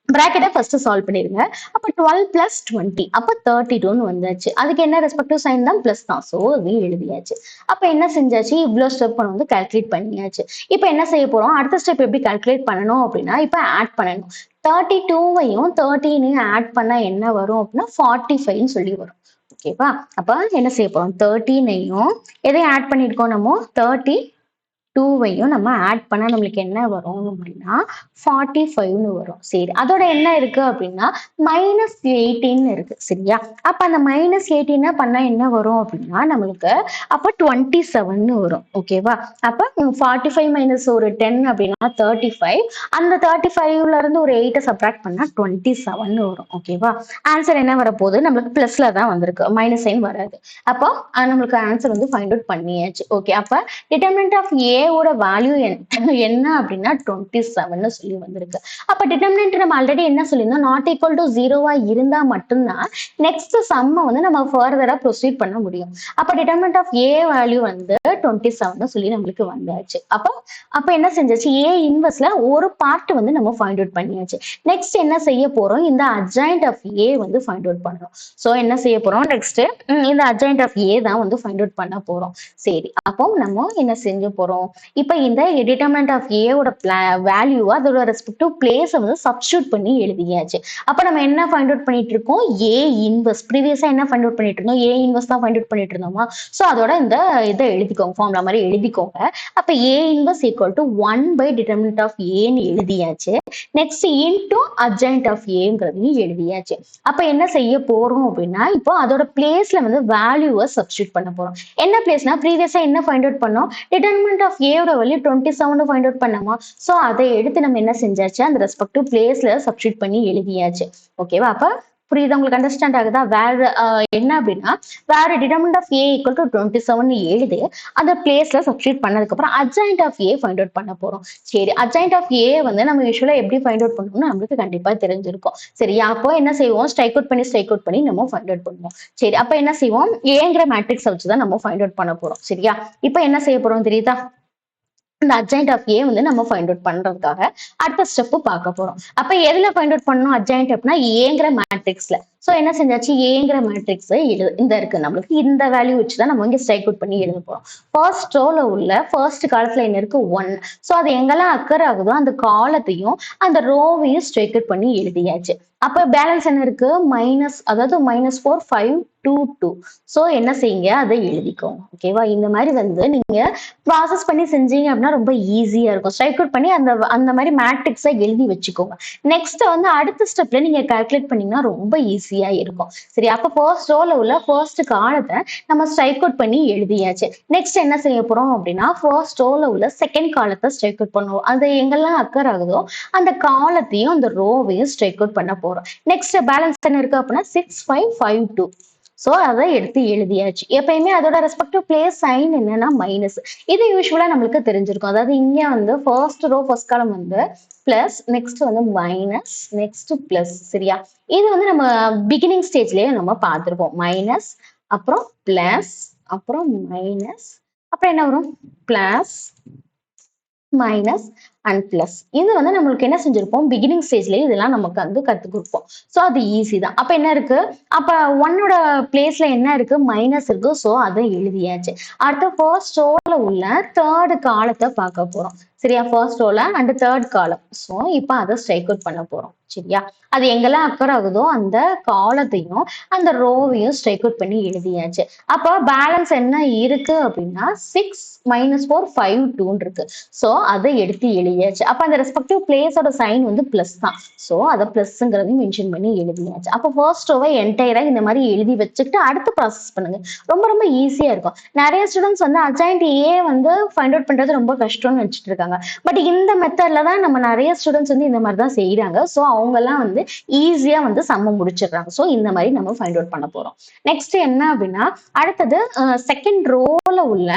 பிராக்கெட்டை ஃபர்ஸ்ட் சால்வ் பண்ணிருங்க. அப்ப 12 பிளஸ் 20 அப்ப 32 வந்தாச்சு. அதுக்கு என்ன ரெஸ்பெக்டிவ் சைன் தான் பிளஸ் தான். ஸோ அதையும் எழுதியாச்சு. அப்ப என்ன செஞ்சாச்சு, இவ்வளோ ஸ்டெப் வந்து கால்குலேட் பண்ணியாச்சு. இப்ப என்ன செய்ய போறோம், அடுத்த ஸ்டெப் எப்படி கால்குலேட் பண்ணணும் அப்படின்னா, இப்ப ஆட் பண்ணணும். 32வையும் 13ஐயும் ஆட் பண்ணா என்ன வரும் அப்படின்னா 45 சொல்லி வரும். ஓகேவா? அப்ப என்ன செய்ய போறோம், 13ஐயும் எதையும் ஆட் பண்ணிருக்கோம், நம்ம 32வையும் நம்ம ஆட் பண்ணா நம்மளுக்கு என்ன வரும் அப்படின்னா 45 வரும். சரி, அதோட என்ன இருக்கு அப்படின்னா -18 இருக்கு. சரியா? அப்ப அந்த -18 பண்ணா என்ன வரும் அப்படின்னா நம்மளுக்கு அப்ப 27 வரும். ஓகேவா? அப்ப 45 மைனஸ் ஒரு 10 அப்படின்னா 35. அந்த 35ல இருந்து ஒரு 8 சப்ராக்ட் பண்ணா 27 வரும். ஓகேவா? ஆன்சர் என்ன வரப்போகுது, நம்மளுக்கு பிளஸ்ல தான் வந்திருக்கு, மைனஸ் சைன் வராது. அப்போ நம்மளுக்கு ஆன்சர் வந்து ஃபைண்ட் அவுட் பண்ணியாச்சு. ஓகே, அப்ப டிட்டர்மினன்ட் ஆஃப் ஏ ஓட வேல்யூ என்ன அப்படின்னா 27 சொல்லி வந்திருக்கு. அப்ப டிட்டர்மினன்ட் நம்ம ஆல்ரெடி என்ன சொல்லியிருந்தோம், நாட் ஈக்குவல் டு 0வா இருந்தா மட்டும்தான் நெக்ஸ்ட் சம்ம வந்து நம்ம ஃபர்தரா ப்ரொசீட் பண்ண முடியும். அப்ப டிட்டர்மினன்ட் ஆஃப் ஏ வேல்யூ வந்து 27 சொல்லி நம்மளுக்கு வந்தாச்சு. அப்ப என்ன செஞ்சாச்சு, ஏ இன்வெர்ஸ்ல ஒரு பார்ட் வந்து நம்ம ஃபைண்ட் அவுட் பண்ணியாச்சு. நெக்ஸ்ட் என்ன செய்ய போறோம், இந்த அட்ஜாயிண்ட் ஆஃப் ஏ வந்து ஃபைண்ட் அவுட் பண்ணணும். சோ என்ன செய்ய போறோம், நெக்ஸ்ட் இந்த அட்ஜாயிண்ட் ஆஃப் ஏ தான் வந்து ஃபைண்ட் அவுட் பண்ண போறோம். சரி, அப்போ நம்ம என்ன செஞ்சு போறோம், இப்ப இந்த டிட்டர்மினன்ட் ஆஃப் ஏ ஓட வேல்யூ அதோட ரெஸ்பெக்டிவ் பிளேஸ் வந்து சப்ஸ்டிட்யூட் பண்ணி எழுதியாச்சு. அப்ப நம்ம என்ன ஃபைண்ட் அவுட் பண்ணிட்டு இருக்கோம், ஏ இன்வெர்ஸ். ப்ரீவியஸா என்ன ஃபைண்ட் அவுட் பண்ணிட்டு இருந்தோம், ஏ இன்வெர்ஸ் தான் ஃபைண்ட் அவுட் பண்ணிட்டு இருந்தோமா. சோ அதோட இந்த இதை எழுதிக்கோங்க, ஃபார்முலா மாதிரி எழுதிக்கோங்க. அப்ப A inverse equal to 1 by determinant of ஏன்னு எழுதியாச்சு. நெக்ஸ்ட் இன்டூ அட்ஜாயிண்ட் ஆஃப் ஏங்கிறதையும் எழுதியாச்சு. அப்ப என்ன செய்ய போறோம் அப்படின்னா, இப்போ அதோட பிளேஸ்ல வந்து வேல்யூவை சப்ஸ்டிட்யூட் பண்ண போறோம். என்ன பிளேஸ்னா ப்ரீவியஸா என்ன ஃபைண்ட் அவுட் பண்ணோம், டிட்டர்மினன்ட் ஆஃப் ஏ ஓட வேல்யூ 27 ஃபைண்ட் அவுட் பண்ணோமா. சோ அதை எடுத்து நம்ம என்ன செஞ்சாச்சு, அந்த ரெஸ்பெக்டிவ் பிளேஸ்ல சப்ஸ்டிட்யூட் பண்ணி எழுதியாச்சு. ஓகேவா? அப்ப புரியுதா, உங்களுக்கு அண்டர்ஸ்டாண்ட் ஆகுதா? வேற என்ன அப்படின்னா, வேற determinant of A equal to 27 எழுதி அந்த பிளேஸ்ல சப்ஸ்டிட்யூட் பண்ணதுக்கு அப்புறம் adjoint of A find out பண்ண போறோம். சரி, அட்ஜாயிண்ட் ஆஃப் ஏ வந்து நம்ம யூஸ்வலா எப்படி ஃபைண்ட் அவுட் பண்ணணும்னு நம்மளுக்கு கண்டிப்பா தெரிஞ்சிருக்கும். சரியா? அப்போ என்ன செய்வோம், ஸ்ட்ரைக் அவுட் பண்ணி நம்ம ஃபைண்ட் அவுட் பண்ணுவோம். சரி, அப்ப என்ன செய்வோம், ஏங்கிற மேட்ரிக்ஸ் வச்சுதான் நம்ம ஃபைண்ட் அவுட் பண்ண போறோம். சரியா? இப்ப என்ன செய்ய போறோம் தெரியுதா, இந்த அட்ஜாயிண்ட் ஆஃப் ஏ வந்து நம்ம ஃபைண்ட் அவுட் பண்றதுக்காக அடுத்த ஸ்டெப் பார்க்க போறோம். அப்ப எதுல ஃபைண்ட் அவுட் பண்ணணும் அட்ஜாயிண்ட் அப்படின்னா ஏங்கிற மேட்ரிக்ஸ்ல. சோ என்ன செஞ்சாச்சு, ஏங்கிற மேட்ரிக்ஸ் இந்த இருக்கு நம்மளுக்கு, இந்த வேல்யூ வச்சுதான் நம்ம இங்க ஸ்ட்ரைக் அவுட் பண்ணி எழுத போறோம். ஃபர்ஸ்ட் ரோல உள்ள ஃபர்ஸ்ட் காலத்துல என்ன இருக்கு, 1. சோ அது எங்கெல்லாம் அக்கர் ஆகுதோ அந்த காலத்தையும் அந்த ரோவையும் ஸ்ட்ரைக் அவுட் பண்ணி எழுதியாச்சு. அப்ப பேலன்ஸ் என்ன இருக்கு, மைனஸ், அதாவது -4 5 2 2. சோ என்ன செய்யுங்க, அதை எழுதிக்கோங்க. ஓகேவா? இந்த மாதிரி வந்து நீங்க ப்ராசஸ் பண்ணி செஞ்சீங்க அப்படின்னா ரொம்ப ஈஸியா இருக்கும். ஸ்ட்ரைக் அவுட் பண்ணி அந்த மாதிரி மேட்ரிக்ஸை எழுதி வச்சுக்கோங்க. நெக்ஸ்ட் வந்து அடுத்த ஸ்டெப்ல நீங்க கால்குலேட் பண்ணீங்கன்னா ரொம்ப ஈஸியா இருக்கும். சரி, அப்ப ஃபர்ஸ்ட் ரோல உள்ள ஃபர்ஸ்ட் காலத்தை நம்ம ஸ்ட்ரைக் அவுட் பண்ணி எழுதியாச்சு. நெக்ஸ்ட் என்ன செய்ய போறோம் அப்படின்னா, ஃபர்ஸ்ட் ரோல உள்ள செகண்ட் காலத்தை ஸ்ட்ரைக் அவுட் பண்ணுவோம். அது எங்கெல்லாம் அக்கர் ஆகுதோ அந்த காலத்தையும் அந்த ரோவையும் ஸ்ட்ரைக் அவுட் பண்ண போறோம். நெக்ஸ்ட் பேலன்ஸ் என்ன இருக்கு அப்படின்னா 6 5 5 2. சோ அதை எடுத்து எழுதியாச்சு. எப்பயுமே அதோட ரெஸ்பெக்டிவ் பிளேஸ் சைன் என்னன்னா மைனஸ். இது யூஸ்வலா நம்மளுக்கு தெரிஞ்சிருக்கும். அதாவது இங்க வந்து ஃபர்ஸ்ட் ரோ ஃபர்ஸ்ட் காலம் வந்து பிளஸ், நெக்ஸ்ட் வந்து மைனஸ், நெக்ஸ்ட் பிளஸ். சரியா? இது வந்து நம்ம பிகினிங் ஸ்டேஜ்லயே நம்ம பார்த்திருப்போம். மைனஸ், அப்புறம் பிளஸ், அப்புறம் மைனஸ், அப்புறம் என்ன வரும், பிளஸ், மைனஸ் அண்ட் பிளஸ். இது வந்து நம்மளுக்கு என்ன செஞ்சிருப்போம், பிகினிங் ஸ்டேஜ்லயே இதெல்லாம் நமக்கு வந்து கத்து கொடுப்போம். சோ அது ஈஸி தான். அப்ப என்ன இருக்கு, அப்ப 1ஓட பிளேஸ்ல என்ன இருக்கு, மைனஸ் இருக்கு. சோ அதை எழுதியாச்சு. அடுத்து ஃபர்ஸ்ட் ரோல உள்ள தேர்ட் காலத்தை பார்க்க போறோம். சரியா? ஃபர்ஸ்ட் ரோல அண்ட் தேர்ட் காலம். சோ இப்ப அதை ஸ்ட்ரைக் அவுட் பண்ண போறோம். சரியா? அது எங்கெல்லாம் அக்கர் ஆகுதோ அந்த காலத்தையும் அந்த ரோவையும் ஸ்ட்ரைக் அவுட் பண்ணி எழுதியாச்சு. அப்ப பேலன்ஸ் என்ன இருக்கு அப்படின்னா 6 -4 5 2 இருக்கு. சோ அதை எடுத்து எழுதியாச்சு. அப்ப அந்த ரெஸ்பெக்டிவ் பிளேஸோட சைன் வந்து பிளஸ் தான். சோ அதை பிளஸ்ங்கிறதையும் மென்ஷன் பண்ணி எழுதியாச்சு. அப்ப ஃபர்ஸ்ட் ரோவை என்டையரா இந்த மாதிரி எழுதி வச்சுக்கிட்டு அடுத்து ப்ராசஸ் பண்ணுங்க. ரொம்ப ரொம்ப ஈஸியா இருக்கும். நிறைய ஸ்டூடெண்ட்ஸ் வந்து அட்ஜாயிண்ட் ஏ வந்து ஃபைண்ட் அவுட் பண்றது ரொம்ப கஷ்டம்னு நினைச்சிட்டு இருக்காங்க. பட் இந்த மெத்தட்ல தான் நம்ம நிறைய ஸ்டூடெண்ட்ஸ் வந்து இந்த மாதிரி தான் செய்யறாங்க. ஸோ அவங்க எல்லாம் வந்து ஈஸியா வந்து சம்ம முடிச்சிடுறாங்க. ஸோ இந்த மாதிரி நம்ம ஃபைண்ட் அவுட் பண்ண போறோம். நெக்ஸ்ட் என்ன அப்படின்னா அடுத்தது செகண்ட் ரோல உள்ள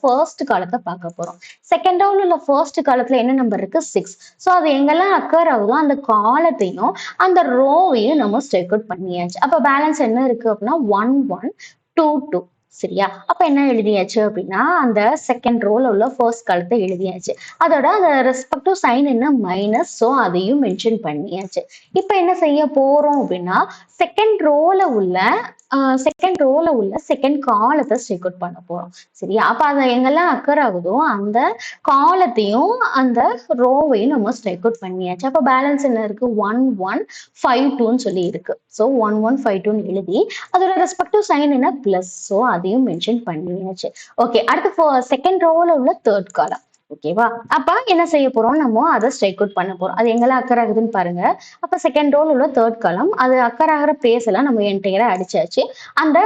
ஃபர்ஸ்ட் காலத்தை பார்க்க போறோம். செகண்ட் ரோல உள்ள ஃபர்ஸ்ட் காலத்துல என்ன நம்பர் இருக்கு? 6. ஸோ அது எங்கெல்லாம் அக்கர் ஆகுதோ அந்த காலத்தையும் அந்த ரோவையும் நம்ம ஸ்டேக் அவுட் பண்ணியாச்சு. அப்ப பேலன்ஸ் என்ன இருக்கு அப்படின்னா 1 1 2 2. சரியா? அப்ப என்ன எழுதியாச்சு அப்படின்னா அந்த செகண்ட் ரோல உள்ள ஃபர்ஸ்ட் காலத்தை எழுதியாச்சு. அதோட அந்த ரெஸ்பெக்டிவ் சைன் என்ன? மைனஸ். ஸோ அதையும் மென்ஷன் பண்ணியாச்சு. இப்ப என்ன செய்ய போறோம் அப்படின்னா செகண்ட் ரோல உள்ள செகண்ட் காலத்தை ஸ்டேக் அவுட் பண்ண போறோம். சரியா? அப்ப அது எங்கெல்லாம் அக்கர் ஆகுதோ அந்த காலத்தையும் அந்த ரோவையும் நம்ம ஸ்டேக் அவுட் பண்ணியாச்சு. அப்ப பேலன்ஸ் என்ன இருக்கு? 1 1 5 2ன்னு சொல்லி இருக்கு. ஸோ 1 1 5 2ன்னு எழுதி அதோட ரெஸ்பெக்டிவ் சைன் என்ன? பிளஸ். ஸோ அதையும் மென்ஷன் பண்ணியாச்சு. ஓகே, அடுத்து செகண்ட் ரோல உள்ள தேர்ட் காலம். ஓகேவா? அப்ப என்ன செய்ய போறோம்? நம்ம அதை ஸ்ட்ரைக் அவுட் பண்ண போறோம். அது எங்கெல்லாம் அக்கர் ஆகுதுன்னு பாருங்க. அப்ப செகண்ட் ரோல உள்ள தேர்ட் காலம் அது அக்கர் ஆகிற பிளேஸ் எல்லாம் நம்ம என்டையரா அடிச்சாச்சு. அந்த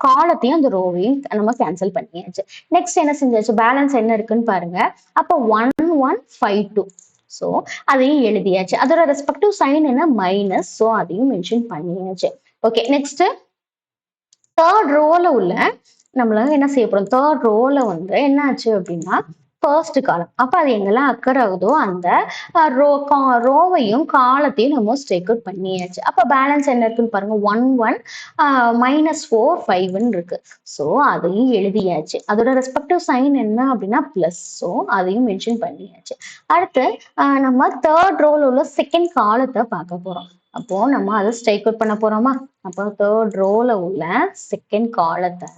காலத்தையும் அந்த ரோவையும் நம்ம கேன்சல் பண்ணியாச்சு. நெக்ஸ்ட் என்ன செஞ்சாச்சு? பேலன்ஸ் என்ன இருக்குன்னு பாருங்க. அப்ப 1 1 5 2. ஸோ அதையும் எழுதியாச்சு. அதோட ரெஸ்பெக்டிவ் சைன் என்ன? மைனஸ். ஸோ அதையும் மென்ஷன் பண்ணியாச்சு. ஓகே, நெக்ஸ்ட் தேர்ட் ரோல உள்ள நம்மள என்ன செய்ய போறோம்? தேர்ட் ரோல வந்து என்ன ஆச்சு அப்படின்னா ஃபர்ஸ்ட் காலம். அப்ப அது எங்கெல்லாம் அக்கர் ஆகுதோ அந்த ரோவையும் காலத்தையும் நம்ம ஸ்ட்ரைக் அவுட் பண்ணியாச்சு. அப்ப பேலன்ஸ் என்ன இருக்குன்னு பாருங்க. 1 1 -4 5ன்னு இருக்கு. ஸோ அதையும் எழுதியாச்சு. அதோட ரெஸ்பெக்டிவ் சைன் என்ன அப்படின்னா பிளஸ். ஸோ அதையும் மென்ஷன் பண்ணியாச்சு. அடுத்து நம்ம தேர்ட் ரோல உள்ள செகண்ட் காலத்தை பார்க்க போறோம். அப்போ நம்ம அதை ஸ்ட்ரைக் அவுட் பண்ண போறோமா? அப்போ தேர்ட் ரோல உள்ள செகண்ட் காலத்தை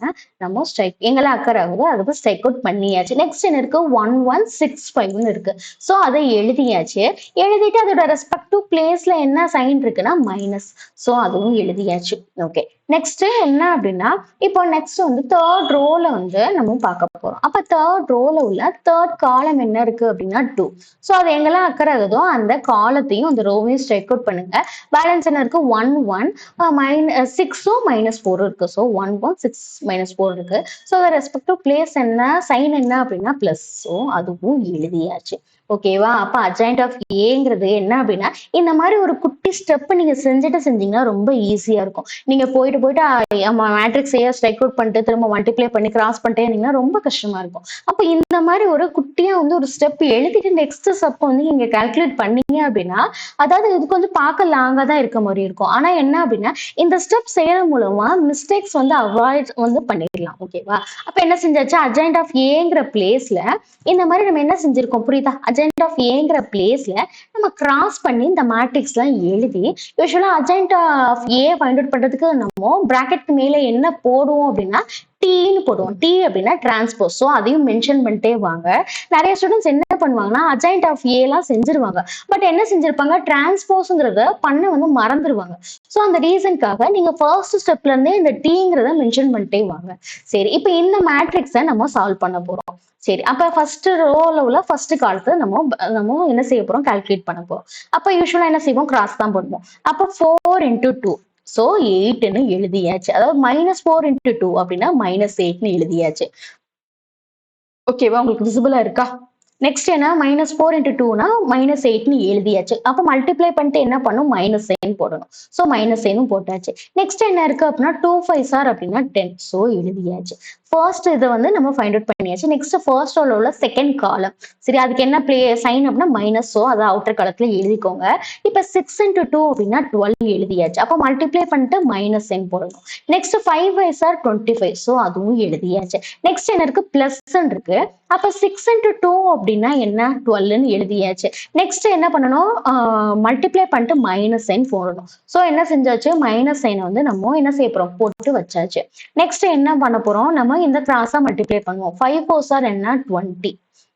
நம்ம எங்கெல்லாம் அக்கர் ஆகுதோ அதுக்கு ஸ்ட்ரைக் அவுட் பண்ணியாச்சு. நெக்ஸ்ட் என்ன இருக்கு? 1 1 6 5ன்னு இருக்கு. ஸோ அதை எழுதியாச்சு. எழுதிட்டு அதோட ரெஸ்பெக்டிவ் பிளேஸ்ல என்ன சைன் இருக்குன்னா மைனஸ். ஸோ அதுவும் எழுதியாச்சு. ஓகே, நெக்ஸ்ட் என்ன அப்படின்னா இப்போ நெக்ஸ்ட் வந்து தேர்ட் ரோல வந்து நம்ம பார்க்க போறோம். அப்ப தேர்ட் ரோல உள்ள தேர்ட் காலம் என்ன இருக்கு அப்படின்னா 2. ஸோ அது எங்கெல்லாம் அக்கர் ஆகுதோ அந்த காலத்தையும் அந்த ரோவையும் ஸ்ட்ரைக் அவுட் பண்ணுங்க. பேலன்ஸ் என்ன இருக்கு? 1 1 6ம் -4 இருக்கு. ஸோ 1 1 6 -4 இருக்கு. ஸோ ரெஸ்பெக்டிவ் பிளேஸ் என்ன? சைன் என்ன அப்படின்னா பிளஸ். ஸோ அதுவும் எழுதியாச்சு. ஓகேவா? அப்ப அட்ஜாயிண்ட் ஆஃப் ஏங்கிறது என்ன அப்படின்னா இந்த மாதிரி ஒரு குட்டி ஸ்டெப் நீங்க செஞ்சீங்கன்னா ரொம்ப ஈஸியா இருக்கும். நீங்க போயிட்டு மேட்ரிக்ஸ் ஏ ஸ்ட்ரைக் அவுட் பண்ணிட்டு திரும்ப மல்டிப்ளை பண்ணி கிராஸ் பண்ணிட்டே இருந்தீங்கன்னா ரொம்ப கஷ்டமா இருக்கும். அப்ப இந்த மாதிரி ஒரு குட்டியா வந்து ஒரு ஸ்டெப் எழுதிட்டு நெக்ஸ்ட் ஸ்டெப் வந்து நீங்க கால்குலேட் பண்ணீங்க அப்படின்னா அதாவது இது கொஞ்சம் பார்க்க லாங்கா தான் இருக்க மாதிரி இருக்கும். ஆனா என்ன அப்படின்னா இந்த ஸ்டெப் செய்யறது மூலமா மிஸ்டேக்ஸ் வந்து அவாய்ட் வந்து பண்ணிடலாம். ஓகேவா? அப்ப என்ன செஞ்சாச்சு? அட்ஜாயிண்ட் ஆஃப் ஏங்கிற பிளேஸ்ல இந்த மாதிரி நம்ம என்ன செஞ்சிருக்கோம்? புரியுதா? அட்ஜாயிண்ட் ஆஃப் ஏங்கிற பிளேஸ்ல நம்ம கிராஸ் பண்ணி இந்த மேட்ரிக்ஸ் எல்லாம் எழுதி யூஸ்வலா adjoint of A find out பண்றதுக்கு நம்ம பிராக்கெட்க்கு மேல என்ன போடுவோம் அப்படின்னா டீன்னு போடுவோம். டி அப்படின்னா டிரான்ஸ்போஸ். ஸோ அதையும் மென்ஷன் பண்ணிட்டே வாங்க. நிறைய ஸ்டூடெண்ட்ஸ் என்ன பண்ணுவாங்கன்னா அட்ஜாயிண்ட் ஆஃப் ஏ எல்லாம் செஞ்சிருவாங்க. பட் என்ன செஞ்சிருப்பாங்க? டிரான்ஸ்போஸ்ங்கிறத பண்ண வந்து மறந்துடுவாங்க. ஸோ அந்த ரீசனுக்காக நீங்க ஃபர்ஸ்ட் ஸ்டெப்ல இருந்தே இந்த டீங்கிறத மென்ஷன் பண்ணிட்டே வாங்க. சரி, இப்போ இந்த மேட்ரிக்ஸை நம்ம சால்வ் பண்ண போறோம். சரி, அப்ப ஃபர்ஸ்ட் ரோல உள்ள ஃபர்ஸ்ட் காலத்தை நம்ம என்ன செய்ய போறோம்? கால்குலேட் பண்ண போறோம். அப்ப யூஸ்வலா என்ன செய்வோம்? கிராஸ் தான் போடுவோம். அப்ப 4 × 2. ஸோ 8ன்னு எழுதியாச்சு. அதாவது -4 × 2 அப்படின்னா -8ன்னு எழுதியாச்சு. ஓகேவா? உங்களுக்கு விசிபிளா இருக்கா? நெக்ஸ்ட் என்ன? -4 × 2னா -8ன்னு எழுதியாச்சு. அப்ப மல்டிப்ளை பண்ணிட்டு என்ன பண்ணும்? -9 போடணும். ஸோ -9ம் போட்டாச்சு. நெக்ஸ்ட் என்ன இருக்கு அப்படின்னா 2 5s அப்படின்னா 10. ஸோ எழுதியாச்சு. ஃபர்ஸ்ட் இதை வந்து நம்ம ஃபைண்ட் அவுட் பண்ணியாச்சு. நெக்ஸ்ட் ஃபர்ஸ்ட் ரோல உள்ள செகண்ட் காலம். சரி, அதுக்கு என்ன சைன் அப்படின்னா மைனஸ். ஸோ அதை அவுட்டர் காலத்துல எழுதிக்கோங்க. இப்ப 6 × 2 அப்படின்னா 12 எழுதியாச்சு. அப்ப மல்டிப்ளை பண்ணிட்டு -9 போடணும். Next 5 5s 25. ஸோ அதுவும் எழுதியாச்சு. நெக்ஸ்ட் என்ன இருக்கு? பிளஸ் இருக்கு. அப்ப 6 × 2 அப்படின்னா என்ன? 12ன்னு எழுதியாச்சு. நெக்ஸ்ட் என்ன பண்ணணும்? மல்டிப்ளை பண்ணிட்டு -9 போடணும். ஸோ என்ன செஞ்சாச்சு? -9 வந்து நம்ம என்ன செய்ய போறோம்? போட்டு வச்சாச்சு. நெக்ஸ்ட் என்ன பண்ண போறோம்? நம்ம இந்த கிராஸா மல்டிப்ளை பண்ணுவோம். 5 4s என்ன? 20.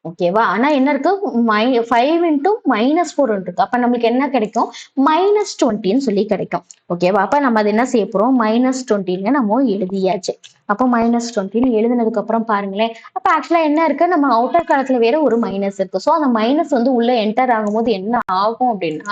ஓகேவா? ஆனா என்ன இருக்கு? 5 இன்டூ -4 இருக்கு. அப்ப நம்மளுக்கு என்ன கிடைக்கும்? -20ன்னு சொல்லி கிடைக்கும். ஓகேவா? அப்ப நம்ம அது என்ன செய்ய போறோம்? -20ன்னு நம்ம எழுதியாச்சு. அப்போ -20ன்னு எழுதினதுக்கு அப்புறம் பாருங்களேன். அப்ப ஆக்சுவலா என்ன இருக்கு? நம்ம அவுட்டர் காலத்துல வேற ஒரு மைனஸ் இருக்கு. சோ அந்த மைனஸ் வந்து உள்ள என்டர் ஆகும்போது என்ன ஆகும் அப்படின்னா,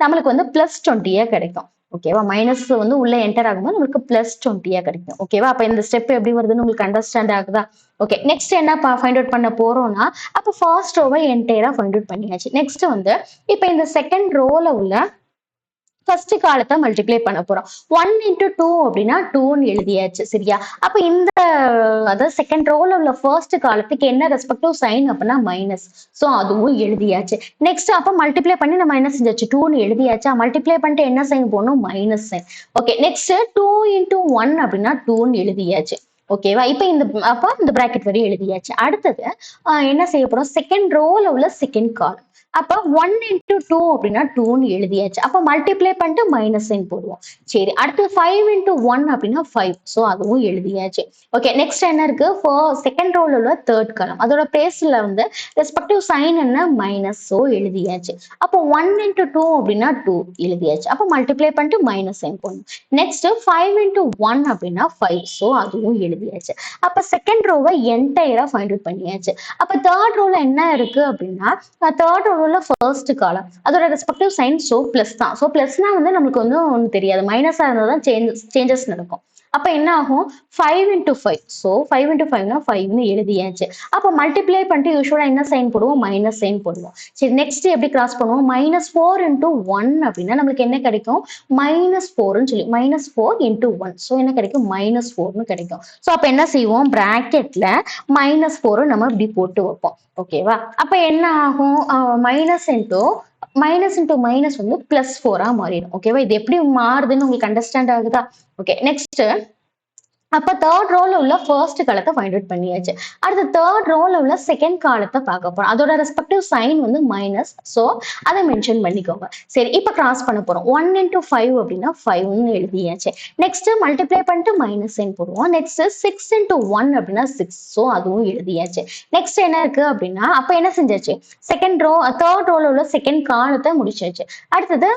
நம்மளுக்கு வந்து +20 கிடைக்கும். ஓகேவா? மைனஸ் வந்து உள்ள என்டர் ஆகும்போது நமக்கு +20 கிடைக்கும். ஓகேவா? அப்ப இந்த ஸ்டெப் எப்படி வருதுன்னு உங்களுக்கு அண்டர்ஸ்டாண்ட் ஆகுதா? ஓகே. நெக்ஸ்ட் என்ன ஃபைண்ட் அவுட் பண்ண போறோம்னா, அப்ப ஃபர்ஸ்ட் ரோவ என்டையரா ஃபைண்ட் அவுட் பண்ணியாச்சு. நெக்ஸ்ட் வந்து இப்ப இந்த செகண்ட் ரோல உள்ள ஃபர்ஸ்ட் காலத்தை மல்டிப்ளை பண்ண போறோம். 1 இன்டூ 2 அப்படின்னா 2ன்னு எழுதியாச்சு. சரியா? அப்ப இந்த அதாவது செகண்ட் ரோல உள்ள ஃபர்ஸ்ட் காலத்துக்கு என்ன ரெஸ்பெக்டிவ் சைன் அப்படின்னா மைனஸ். சோ அதுவும் எழுதியாச்சு. நெக்ஸ்ட் அப்ப மல்டிப்ளை பண்ணி நம்ம என்ன செஞ்சாச்சு? 2ன்னு எழுதியாச்சா? மல்டிப்ளை பண்ணிட்டு என்ன சைன் போடணும்? Minus sign. Okay. Next 2 into 1 அப்படின்னா 2ன்னு எழுதியாச்சு. ஓகேவா? இப்ப அப்ப இந்த பிராக்கெட் வரையும் எழுதியாச்சு. அடுத்தது என்ன செய்ய போறோம்? செகண்ட் ரோல உள்ள செகண்ட் காலம். அப்ப 1 இன்டூ 2 அப்படின்னா 2ன்னு எழுதியாச்சு. அப்ப மல்டிப்ளை பண்ணிட்டு மைனஸ் சைன் போடுவோம். சரி. அடுத்து 5 இன்டூ 1 அப்படின்னா 5. சோ அதுவும் எழுதியாச்சு. ஓகே. நெக்ஸ்ட் என்ன இருக்கு? செகண்ட் ரோல உள்ள தேர்ட் காலம். அதோட பிளேஸ்ல வந்து ரெஸ்பெக்டிவ் சைன் என்ன? மைனஸ். சோ எழுதியாச்சு. அப்போ 1 இன்டூ 2 அப்படின்னா 2 எழுதியாச்சு. அப்ப மல்டிப்ளை பண்ணிட்டு மைனஸ் சைன் போடணும். நெக்ஸ்ட் 5 இன்டூ 1 அப்படின்னா 5. சோ அதுவும் எழுதியாச்சு. அப்ப செகண்ட் ரோவை என்டையரா ஃபைண்ட் அவுட் பண்ணியாச்சு. அப்ப தேர்ட் ரோல என்ன இருக்கு அப்படின்னா, தேர்ட் ரோல ஃபர்ஸ்ட் காலம். அதோட ரெஸ்பெக்டிவ் சைன் பிளஸ் தான். பிளஸ்னா வந்து நமக்கு வந்து ஒன்றும் தெரியாது. மைனஸா இருந்தால் தான் சேஞ்சஸ் நடக்கும். அப்ப என்ன ஆகும்? 5 இன்டூ 5. 5 இன்டூ 5னா 5ன்னு எழுதியாச்சு. அப்ப மல்டிப்ளை பண்ணிட்டு யூஸ்வலா என்ன சைன் போடுவோம்? மைனஸ் சைன் போடுவோம். சரி. நெக்ஸ்ட் எப்படி கிராஸ் பண்ணுவோம்? -4 இன்டூ 1 அப்படின்னா நமக்கு என்ன கிடைக்கும்? -4ன்னு சொல்லி -4 இன்டூ 1. என்ன கிடைக்கும்? -4ன்னு கிடைக்கும். அப்ப என்ன செய்வோம்? பிராக்கெட்ல -4 நம்ம இப்படி போட்டு வைப்போம். ஓகேவா? அப்ப என்ன ஆகும்? மைனஸ் இன்டூ மைனஸ் வந்து +4 மாறிடும். ஓகேவா? இது எப்படி மாறுதுன்னு உங்களுக்கு அண்டர்ஸ்டாண்ட் ஆகுதா? ஓகே. நெக்ஸ்ட் அப்ப தேர்ட் ரோல உள்ள ஃபர்ஸ்ட் காலத்தை ஃபைண்ட் அவுட் பண்ணியாச்சு. அடுத்து தேர்ட் ரோல உள்ள செகண்ட் காலத்தை பார்க்க போறோம். அதோட ரெஸ்பெக்டிவ் சைன் வந்து மைனஸ். அதை மென்ஷன் பண்ணிக்கோங்க. சரி. இப்ப கிராஸ் பண்ண போறோம். 1 இன்டூ 5 அப்படின்னா 5ன்னு எழுதியாச்சு. நெக்ஸ்ட் மல்டிப்ளை பண்ணிட்டு மைனஸ் சைன் போடுவோம். நெக்ஸ்ட் 6 இன்டூ 1 அப்படின்னா 6. அதுவும் எழுதியாச்சு. நெக்ஸ்ட் என்ன இருக்கு அப்படின்னா, அப்ப என்ன செஞ்சாச்சு? தேர்ட் ரோல உள்ள செகண்ட் காலத்தை முடிச்சாச்சு. அடுத்தது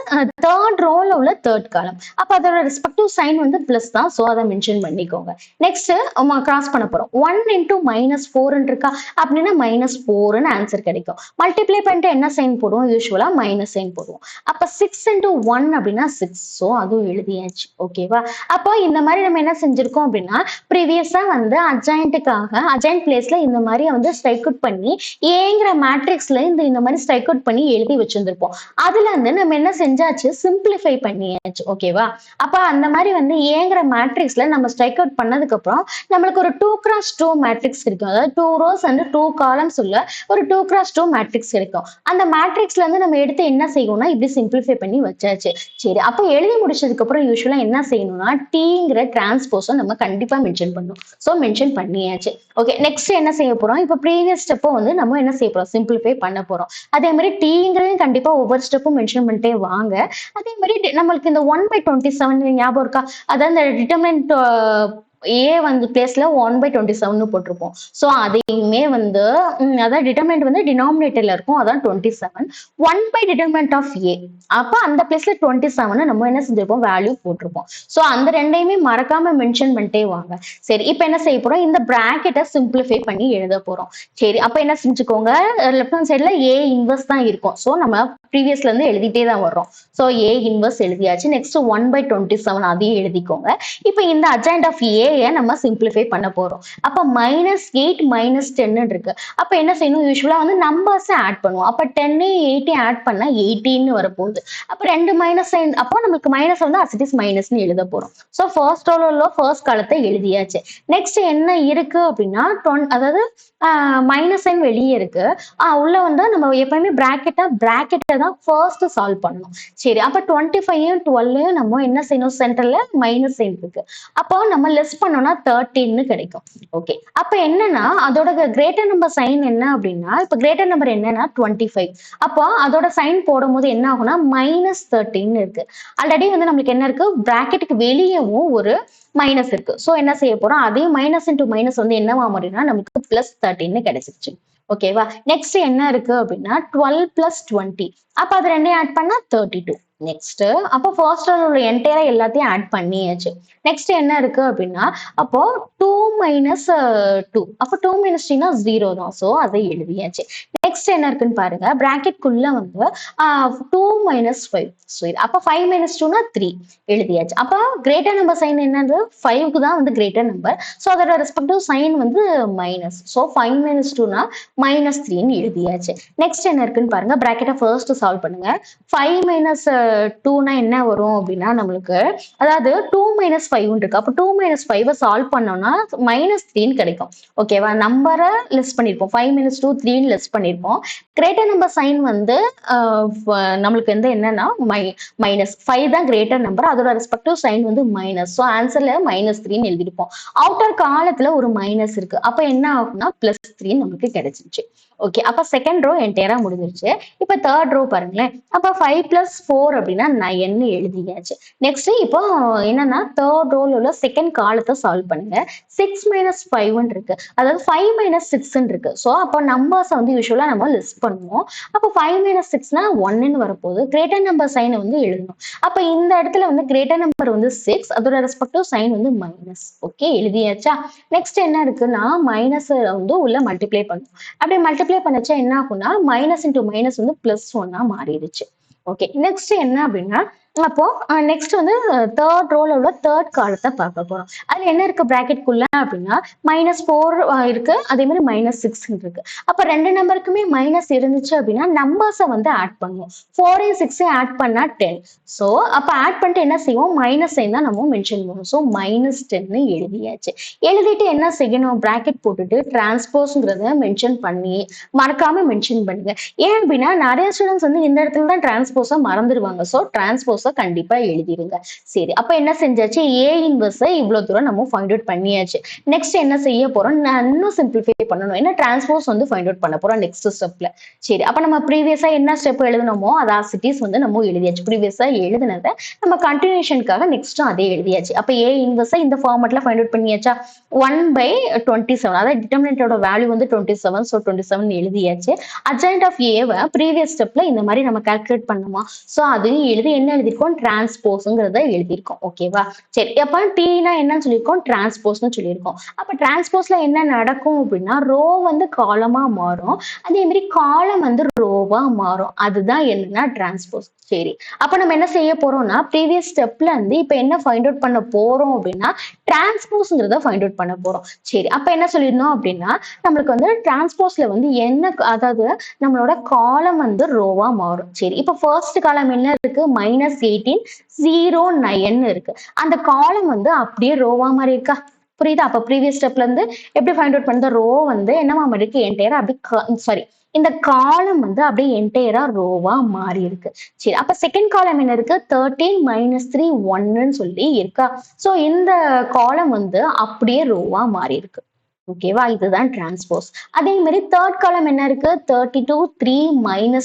தேர்ட் ரோல உள்ள தேர்ட் காலம். அப்ப அதோட ரெஸ்பெக்டிவ் சைன் வந்து பிளஸ் தான். அதை மென்ஷன் பண்ணிக்கோங்க. நெக்ஸ்ட் கிராஸ் பண்ண போறோம். 1 இன்டூ -4 இருக்கா? அப்படின்னா -4ன்னு ஆன்சர் கிடைக்கும். மல்டிப்ளை பண்ணிட்டு என்ன சைன் போடுவோம்? யூஸ்வலா மைனஸ் சைன் போடுவோம். அப்ப 6 இன்டூ 1 அப்படின்னா 6. அதுவும் எழுதியாச்சு. ஓகேவா? அப்போ இந்த மாதிரி நம்ம என்ன செஞ்சிருக்கோம் அப்படின்னா, ப்ரீவியஸா வந்து அஜாயிண்ட் பிளேஸ்ல இந்த மாதிரி வந்து ஸ்ட்ரைக் அவுட் பண்ணி ஏங்கிற மேட்ரிக்ஸ்ல இந்த மாதிரி ஸ்ட்ரைக் அவுட் பண்ணி எழுதி வச்சிருந்திருப்போம். அதுல இருந்து நம்ம என்ன செஞ்சாச்சு? சிம்பிளிஃபை பண்ணியாச்சு. ஓகேவா? அப்ப அந்த மாதிரி வந்து ஏங்கிற மேட்ரிக்ஸ்ல நம்ம ஸ்ட்ரைக் அவுட் பண்ணதுக்கு அப்புறம் நம்மளுக்கு ஒரு 2x2 மேட்ரிக்ஸ் கிடைக்கும். அதாவது 2 rows and 2 columns உள்ள ஒரு 2x2 மேட்ரிக்ஸ் கிடைக்கும். அந்த மேட்ரிக்ஸ்ல இருந்து நம்ம எடுத்து என்ன செய்யணும்னா இப்படி சிம்பிளிஃபை பண்ணி வச்சாச்சு. சரி. அப்ப எழுதி முடிச்சதுக்கு அப்புறம் யூஸ்வலா என்ன செய்யணும்னா டீங்கிற டிரான்ஸ்போஸை நம்ம கண்டிப்பா மென்ஷன் பண்ணணும். மென்ஷன் பண்ணியாச்சு. ஓகே. நெக்ஸ்ட் என்ன செய்ய போறோம்? இப்ப ப்ரீவியஸ் ஸ்டெப்போ வந்து நம்ம என்ன செய்ய போறோம்? சிம்பிளிஃபை பண்ண போறோம். அதே மாதிரி டீங்கிறதையும் கண்டிப்பா ஒவ்வொரு ஸ்டெப்பும் மென்ஷன் பண்ணிட்டே வாங்க. அதே மாதிரி நம்மளுக்கு இந்த 1/27 ஞாபகம் இருக்கா? அதான் இந்த டிட்டர்மினன்ட் ஏ வந்து பிளேஸ்ல 1/27 போட்டிருப்போம். அதையுமே வந்து அதான் டிட்டர்மினன்ட் வந்து டினாமினேட்டர்ல இருக்கும். அதான் 27. 1/டிட்டர்மினன்ட் ஆஃப் ஏ. அப்ப அந்த பிளேஸ்ல 27 நம்ம என்ன செஞ்சிருப்போம்? வேல்யூ போட்டிருப்போம். அந்த ரெண்டையுமே மறக்காம மென்ஷன் பண்ணிட்டே வாங்க. சரி. இப்ப என்ன செய்ய போறோம்? இந்த பிராக்கெட்டை சிம்பிளிஃபை பண்ணி எழுத போறோம். சரி. அப்ப என்ன செஞ்சுக்கோங்க? லெஃப்ட் ஹேண்ட் சைட்ல ஏ இன்வெர்ஸ் தான் இருக்கும். நம்ம ப்ரீவியஸ்ல இருந்து எழுதிட்டே தான் வர்றோம். ஏ இன்வெர்ஸ் எழுதியாச்சு. நெக்ஸ்ட் 1/27 அதையும் எழுதிக்கோங்க. இப்ப இந்த அட்ஜாயிண்ட் ஆஃப் ஏ நம்ம சிம்பிளிஃபை பண்ண போறோம். அப்ப -8 -10 இருக்கு. அப்ப என்ன செய்யணும்? யூஸ்வலா வந்து நம்பர்ஸ் ஆட் பண்ணுவோம். அப்ப 10 8 ஆட் பண்ணா 18 வரப்போகுது. அப்ப 2 மைனஸ் சைன். அப்போ நமக்கு மைனஸ் வந்து as it is மைனஸ்னு எழுத போறோம். ஃபர்ஸ்ட் ரோல உள்ள ஃபர்ஸ்ட் காலத்தை எழுதியாச்சு. நெக்ஸ்ட் என்ன இருக்கு அப்படின்னா அதாவது மைனஸ் சைன் வெளியே இருக்கு. உள்ள வந்து நம்ம எப்பவுமே பிராக்கெட்டை தான் ஃபர்ஸ்ட் சால்வ் பண்ணணும். சரி. அப்ப 25 12 நம்ம என்ன செய்யணும்? சென்டர்ல மைனஸ் சைன் இருக்கு. அப்போ நம்ம லெஸ் பண்ணோம்னா 13ன்னு கிடைக்கும். ஓகே. அப்ப என்னன்னா அதோட கிரேட்டர் நம்பர் சைன் என்ன அப்படின்னா, இப்ப கிரேட்டர் நம்பர் என்னன்னா 25. அப்போ அதோட சைன் போடும்போது என்ன ஆகும்னா -13 இருக்கு. ஆல்ரெடி வந்து நம்மளுக்கு என்ன இருக்கு? பிராக்கெட்டுக்கு வெளியவும் ஒரு மைனஸ் இருக்கு. என்ன செய்ய போறோம்? அதே மைனஸ் இன்டூ மைனஸ் வந்து என்னவா மாறினா நமக்கு +13 கிடைச்சிருச்சு. ஓகேவா? நெக்ஸ்ட் என்ன இருக்கு அப்படின்னா 12 பிளஸ் 20. அப்ப அது ரெண்டையும் ஆட் பண்ணா 32. நெக்ஸ்ட் அப்போ ஃபர்ஸ்ட் உள்ள என்டையரா எல்லாத்தையும் ஆட் பண்ணியாச்சு. நெக்ஸ்ட் என்ன இருக்கு அப்படின்னா அப்போ 2 மைனஸ் 2. அப்போ 2 மைனஸ் 2னா 0 தான். ஸோ அதை எழுதியாச்சு. நெக்ஸ்ட் என்ன இருக்குன்னு பாருங்க. பிராக்கெட்குள்ள வந்து 2 மைனஸ் 5. ஸோ அப்போ 5 மைனஸ் 2னா 3 எழுதியாச்சு. அப்போ கிரேட்டர் நம்பர் சைன் என்னது? 5க்கு தான் வந்து கிரேட்டர் நம்பர். ஸோ அதோட ரெஸ்பெக்டிவ் சைன் வந்து மைனஸ். ஸோ 5 மைனஸ் 2னா -3ன்னு எழுதியாச்சு. நெக்ஸ்ட் என்ன இருக்குன்னு பாருங்க. பிராக்கெட்டை ஃபர்ஸ்ட் சால்வ் பண்ணுங்க. 5 மைனஸ் 2னா என்ன வரும் அப்படின்னா நம்மளுக்கு அதாவது 2 மைனஸ் 5 இருக்கு. அப்போ 2 மைனஸ் 5 சால்வ் பண்ணோம்னா -3ன்னு கிடைக்கும். ஓகேவா? நம்பரை லெஸ் பண்ணிருப்போம். 5 மைனஸ் 2 3ன்னு லெஸ் பண்ணிருப்போம். கிரேட்டர் நம்பர் சைன் வந்து நம்மளுக்கு வந்து என்னன்னா மைனஸ் 5 தான் கிரேட்டர் நம்பர். அதோட ரெஸ்பெக்டிவ் சைன் வந்து மைனஸ். ஸோ ஆன்சர்ல -3ன்னு எழுதிருப்போம். அவுட்டர் காலத்துல ஒரு மைனஸ் இருக்கு. அப்ப என்ன ஆகும்னா +3 நமக்கு கிடைச்சிருச்சு. ஓகே, அப்ப செகண்ட் ரோ என்டையரா முடிஞ்சிருச்சு. இப்ப தேர்ட் ரோ பாருங்களேன். அப்ப 5 பிளஸ் 4 அப்படின்னா 9ன்னு எழுதியாச்சு. நெக்ஸ்ட் இப்போ என்னன்னா தேர்ட் ரோல உள்ள செகண்ட் காலத்தை சால்வ் பண்ணுங்க. 6 மைனஸ் 5 இருக்கு. அதாவது 5 மைனஸ் 6 இருக்கு. ஸோ அப்போ நம்பர்ஸ் வந்து யூஸ்வலா நம்ம லிஸ்ட் பண்ணுவோம். அப்போ 5 மைனஸ் 6னா 1ன்னு வரப்போகுது. கிரேட்டர் நம்பர் சைனை வந்து எழுதணும். அப்ப இந்த இடத்துல வந்து கிரேட்டர் நம்பர் வந்து 6, அதோட ரெஸ்பெக்டிவ் சைன் வந்து மைனஸ். ஓகே, எழுதியாச்சா? நெக்ஸ்ட் என்ன இருக்குன்னா மைனஸ் வந்து உள்ள மல்டிப்ளை பண்ணும். அப்படியே மல்டிப்ளை பண்ணச்சா என்ன ஆகும்னா மைனஸ் இன்டூ மைனஸ் வந்து +1 மாறிடுச்சு. ஓகே, நெக்ஸ்ட் என்ன அப்படின்னா அப்போ நெக்ஸ்ட் வந்து தேர்ட் ரோல உள்ள தேர்ட் காலத்தை பார்க்க போறோம். அதுல என்ன இருக்கு பிராக்கெட்குள்ள அப்படின்னா -4 இருக்கு, அதே மாதிரி -6 இருக்கு. அப்ப ரெண்டு நம்பருக்குமே மைனஸ் இருந்துச்சு அப்படின்னா நம்பர்ஸை வந்து ஆட் பண்ணுவோம். 4 6 ஆட் பண்ணா 10. ஸோ அப்ப ஆட் பண்ணிட்டு என்ன செய்வோம்? மைனஸ் சைன் தான் நம்ம மென்ஷன் பண்ணுவோம். ஸோ -10 எழுதியாச்சு. எழுதிட்டு என்ன செய்யணும்? பிராக்கெட் போட்டுட்டு டிரான்ஸ்போஸ்ங்கிறத மென்ஷன் பண்ணி மறக்காம மென்ஷன் பண்ணுங்க. ஏன் அப்படின்னா நிறைய ஸ்டூடெண்ட்ஸ் வந்து இந்த இடத்துல தான் டிரான்ஸ்போஸை மறந்துடுவாங்க. ஸோ டிரான்ஸ்போஸை கண்டிப்பா எழுதிருங்க. சரி, அப்ப என்ன செஞ்சாச்சு? ஏ இன்வர்ஸ் இவ்வளவு தூரம் நம்ம ஃபைண்ட் அவுட் பண்ணியாச்சு. நெக்ஸ்ட் என்ன செய்ய போறோம்? நான் இன்னும் சிம்பிளிஃபை பண்ணணும். என்ன டிரான்ஸ்போஸ் வந்து ஃபைண்ட் அவுட் பண்ண போறோம் நெக்ஸ்ட் ஸ்டெப்ல. சரி, அப்ப நம்ம ப்ரீவியஸா என்ன ஸ்டெப் எழுதணுமோ அது ஆசிட்டிஸ் வந்து நம்ம எழுதியாச்சு. ப்ரீவியஸா எழுதினதை நம்ம கண்டினியூஷனுக்காக நெக்ஸ்ட்டும் அதே எழுதியாச்சு. அப்ப ஏ இன்வர்ஸ் இந்த ஃபார்மட்ல ஃபைண்ட் அவுட் பண்ணியாச்சா? 1/27, அதாவது டிட்டர்மினன்ட்டோட வேல்யூ வந்து 27. ஸோ 27 எழுதியாச்சு. அட்ஜாயின்ட் ஆஃப் ஏவை ப்ரீவியஸ் ஸ்டெப்ல இந்த மாதிரி நம்ம கால்குலேட் பண்ணுமா? ஸோ அதையும் எழுதி என்ன எழுதிருக்கோம்? டிரான்ஸ்போஸ்ங்கிறத எழுதியிருக்கோம். ஓகேவா? சரி, அப்ப டீனா என்னன்னு சொல்லியிருக்கோம்? டிரான்ஸ்போஸ்னு சொல்லியிருக்கோம். அப்ப டிரான்ஸ்போஸ்ல என்ன நடக்கும் அப்படின்னா ரோ வந்து காலமா மாறும், அதே மாதிரி காலம் வந்து ரோவா மாறும். அதுதான் என்னன்னா டிரான்ஸ்போஸ். சரி, அப்ப நம்ம என்ன செய்ய போறோம்னா ப்ரீவியஸ் ஸ்டெப்ல இருந்து இப்ப என்ன ஃபைண்ட் அவுட் பண்ண போறோம் அப்படின்னா டிரான்ஸ்போஸ்ங்கிறத ஃபைண்ட் அவுட் பண்ண போறோம். சரி, அப்ப என்ன சொல்லியிருந்தோம் அப்படின்னா நம்மளுக்கு வந்து டிரான்ஸ்போஸ்ல வந்து என்ன, அதாவது நம்மளோட காலம் வந்து ரோவா மாறும். சரி, இப்ப ஃபர்ஸ்ட் காலம் என்ன இருக்கு? -18 0 9 இருக்கு. அந்த காலம் வந்து அப்படியே ரோவா மாதிரி இருக்கா? புரியுதா? அப்ப ப்ரீவியஸ் ஸ்டெப்ல இருந்து எப்படி ஃபைண்ட் அவுட் பண்ண? ரோ வந்து என்னவா இருக்கு? என்டையரா அப்படி சாரி, இந்த காலம் வந்து அப்படியே என்டையரா ரோவா மாறி இருக்கு. சரி, அப்ப செகண்ட் காலம் என்ன இருக்கு? 13 - 3 1ன்னு சொல்லி இருக்கா? சோ இந்த காலம் வந்து அப்படியே ரோவா மாறி இருக்கு. ஓகேவா? இதுதான் டிரான்ஸ்போஸ். அதே மாதிரி தேர்ட் காலம் என்ன இருக்கு? 32 3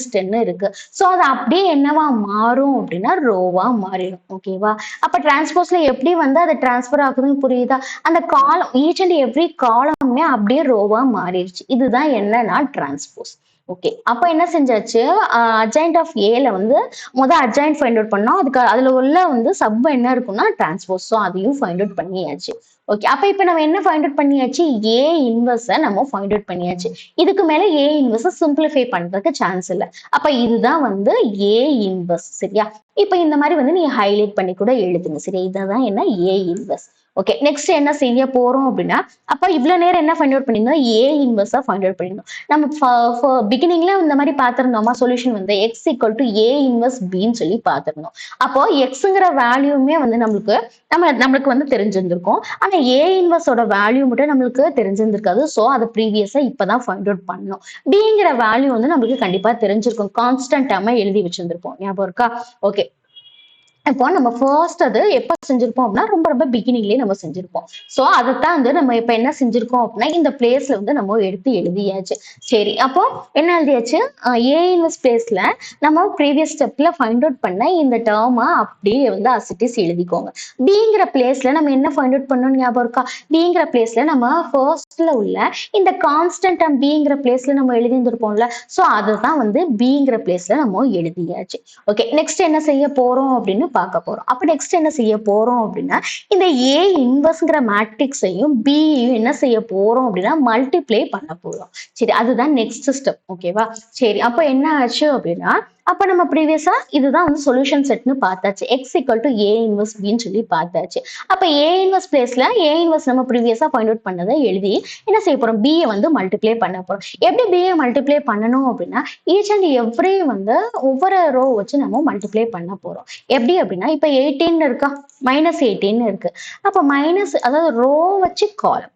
- 10 இருக்கு. சோ அது அப்படியே என்னவா மாறும் அப்படின்னா ரோவா மாறிடும். ஓகேவா? அப்ப டிரான்ஸ்போஸ்ல எப்படி வந்து அது டிரான்ஸ்பர் ஆகுதுன்னு புரியுதா? அந்த காலம் ஈச் அண்ட் எவ்ரி காலமே அப்படியே ரோவா மாறிடுச்சு. இதுதான் என்னன்னா டிரான்ஸ்போஸ். ஓகே, அப்ப என்ன செஞ்சாச்சு? அட்ஜாயின்ட் ஆஃப் ஏல வந்து அட்ஜாயின்ட் ஃபைண்ட் அவுட் பண்ணோம். அதுல உள்ள வந்து சப் என்ன இருக்கும்னா டிரான்ஸ்போஸ். ஸோ அதையும் ஃபைண்ட் அவுட் பண்ணியாச்சு. ஓகே, அப்ப இப்ப நம்ம என்ன ஃபைண்ட் அவுட் பண்ணியாச்சு? ஏ இன்வர்ஸ நம்ம ஃபைண்ட் அவுட் பண்ணியாச்சு. இதுக்கு மேல ஏ இன்வர்ஸ சிம்பிளிஃபை பண்றதுக்கு சான்ஸ் இல்ல. அப்ப இதுதான் வந்து ஏ இன்வர்ஸ். சரியா? இப்ப இந்த மாதிரி வந்து நீங்க ஹைலைட் பண்ணி கூட எழுதுங்க. சரியா? இதுதான் என்ன? A inverse. ஓகே, நெக்ஸ்ட் என்ன செய்ய போறோம் அப்படின்னா அப்ப இவ்வளவு நேரம் என்ன ஃபைண்ட் அவுட் பண்ணிருந்தோம்? ஏ இன்வர்ஸா ஃபைண்ட் அவுட் பண்ணிருந்தோம். நம்ம பிகினிங்ல இந்த மாதிரி பாத்திருந்தோமா? சொல்யூஷன் வந்து x equal to A inverse பின்னு சொல்லி பாத்திருந்தோம். அப்போ எக்ஸ்ங்கிற வேல்யூமே வந்து நம்மளுக்கு வந்து தெரிஞ்சிருந்திருக்கும். ஆனா ஏ இன்வர்ஸோட வேல்யூ மட்டும் நம்மளுக்கு தெரிஞ்சிருந்திருக்காது. ஸோ அதை ப்ரீவியஸா இப்பதான் ஃபைண்ட் அவுட் பண்ணோம். பிங்கிற வேல்யூ வந்து நம்மளுக்கு கண்டிப்பா தெரிஞ்சிருக்கும். கான்ஸ்டன்ட் டேர்மா எழுதி வச்சிருந்திருப்போம். ஞாபகம் இருக்கா? ஓகே, இப்போ நம்ம ஃபர்ஸ்ட் அது எப்ப செஞ்சிருப்போம் அப்படின்னா ரொம்ப ரொம்ப பிகினிங்லயே நம்ம செஞ்சிருப்போம். சோ அதத்தான் வந்து நம்ம இப்ப என்ன செஞ்சிருக்கோம் அப்படின்னா இந்த பிளேஸ்ல வந்து நம்ம எடுத்து எழுதியாச்சு. சரி அப்போ என்ன எழுதியாச்சு? ஏ இன்வெர்ஸ் பிளேஸ்ல நம்ம ப்ரீவியஸ் ஸ்டெப்ல ஃபைண்ட் அவுட் பண்ண இந்த டேர்மை அப்படியே வந்து அசிட்டிஸ் எழுதிக்கோங்க. பிங்கிற பிளேஸ்ல நம்ம என்ன ஃபைண்ட் அவுட் பண்ணோம் ஞாபகம் இருக்கா? பிங்கிற பிளேஸ்ல நம்ம ஃபர்ஸ்ட்ல உள்ள இந்த கான்ஸ்டன்ட் டேர்ம் பிங்கிற பிளேஸ்ல நம்ம எழுதியிருந்திருப்போம்ல. சோ அதுதான் வந்து பிங்கிற பிளேஸ்ல நம்ம எழுதியாச்சு. ஓகே நெக்ஸ்ட் என்ன செய்ய போறோம் அப்படின்னு பார்க்க போறோம். அப்ப நெக்ஸ்ட் என்ன செய்ய போறோம் அப்படின்னா இந்த ஏ இன்வர்ஸ்ங்கிற மேட்ரிக்ஸையும் பியையும் என்ன செய்ய போறோம் அப்படின்னா மல்டிப்ளை பண்ண போறோம். சரி அதுதான் நெக்ஸ்ட் ஸ்டெப். ஓகேவா? சரி அப்ப என்ன ஆச்சு அப்படின்னா அப்ப நம்ம ப்ரீவியஸா இதுதான் வந்து சொல்யூஷன் செட்னு பார்த்தாச்சு. X equal to A inverse பின்னு சொல்லி பார்த்தாச்சு. அப்ப ஏ இன்வர்ஸ் பிளேஸ்ல ஏ இன்வர்ஸ் நம்ம ப்ரீவியஸா ஃபைண்ட் அவுட் பண்ணதை எழுதி என்ன செய்ய போறோம்? பியை வந்து மல்டிப்ளை பண்ண போறோம். எப்படி பியை மல்டிப்ளை பண்ணணும் அப்படின்னா ஈச் அண்ட் எவ்ரி வந்து ஒவ்வொரு ரோ வச்சு நம்ம மல்டிப்ளை பண்ண போறோம். எப்படி அப்படின்னா இப்ப 18 இருக்கா, -18 இருக்கு. அப்ப மைனஸ் அதாவது ரோ வச்சு காலம்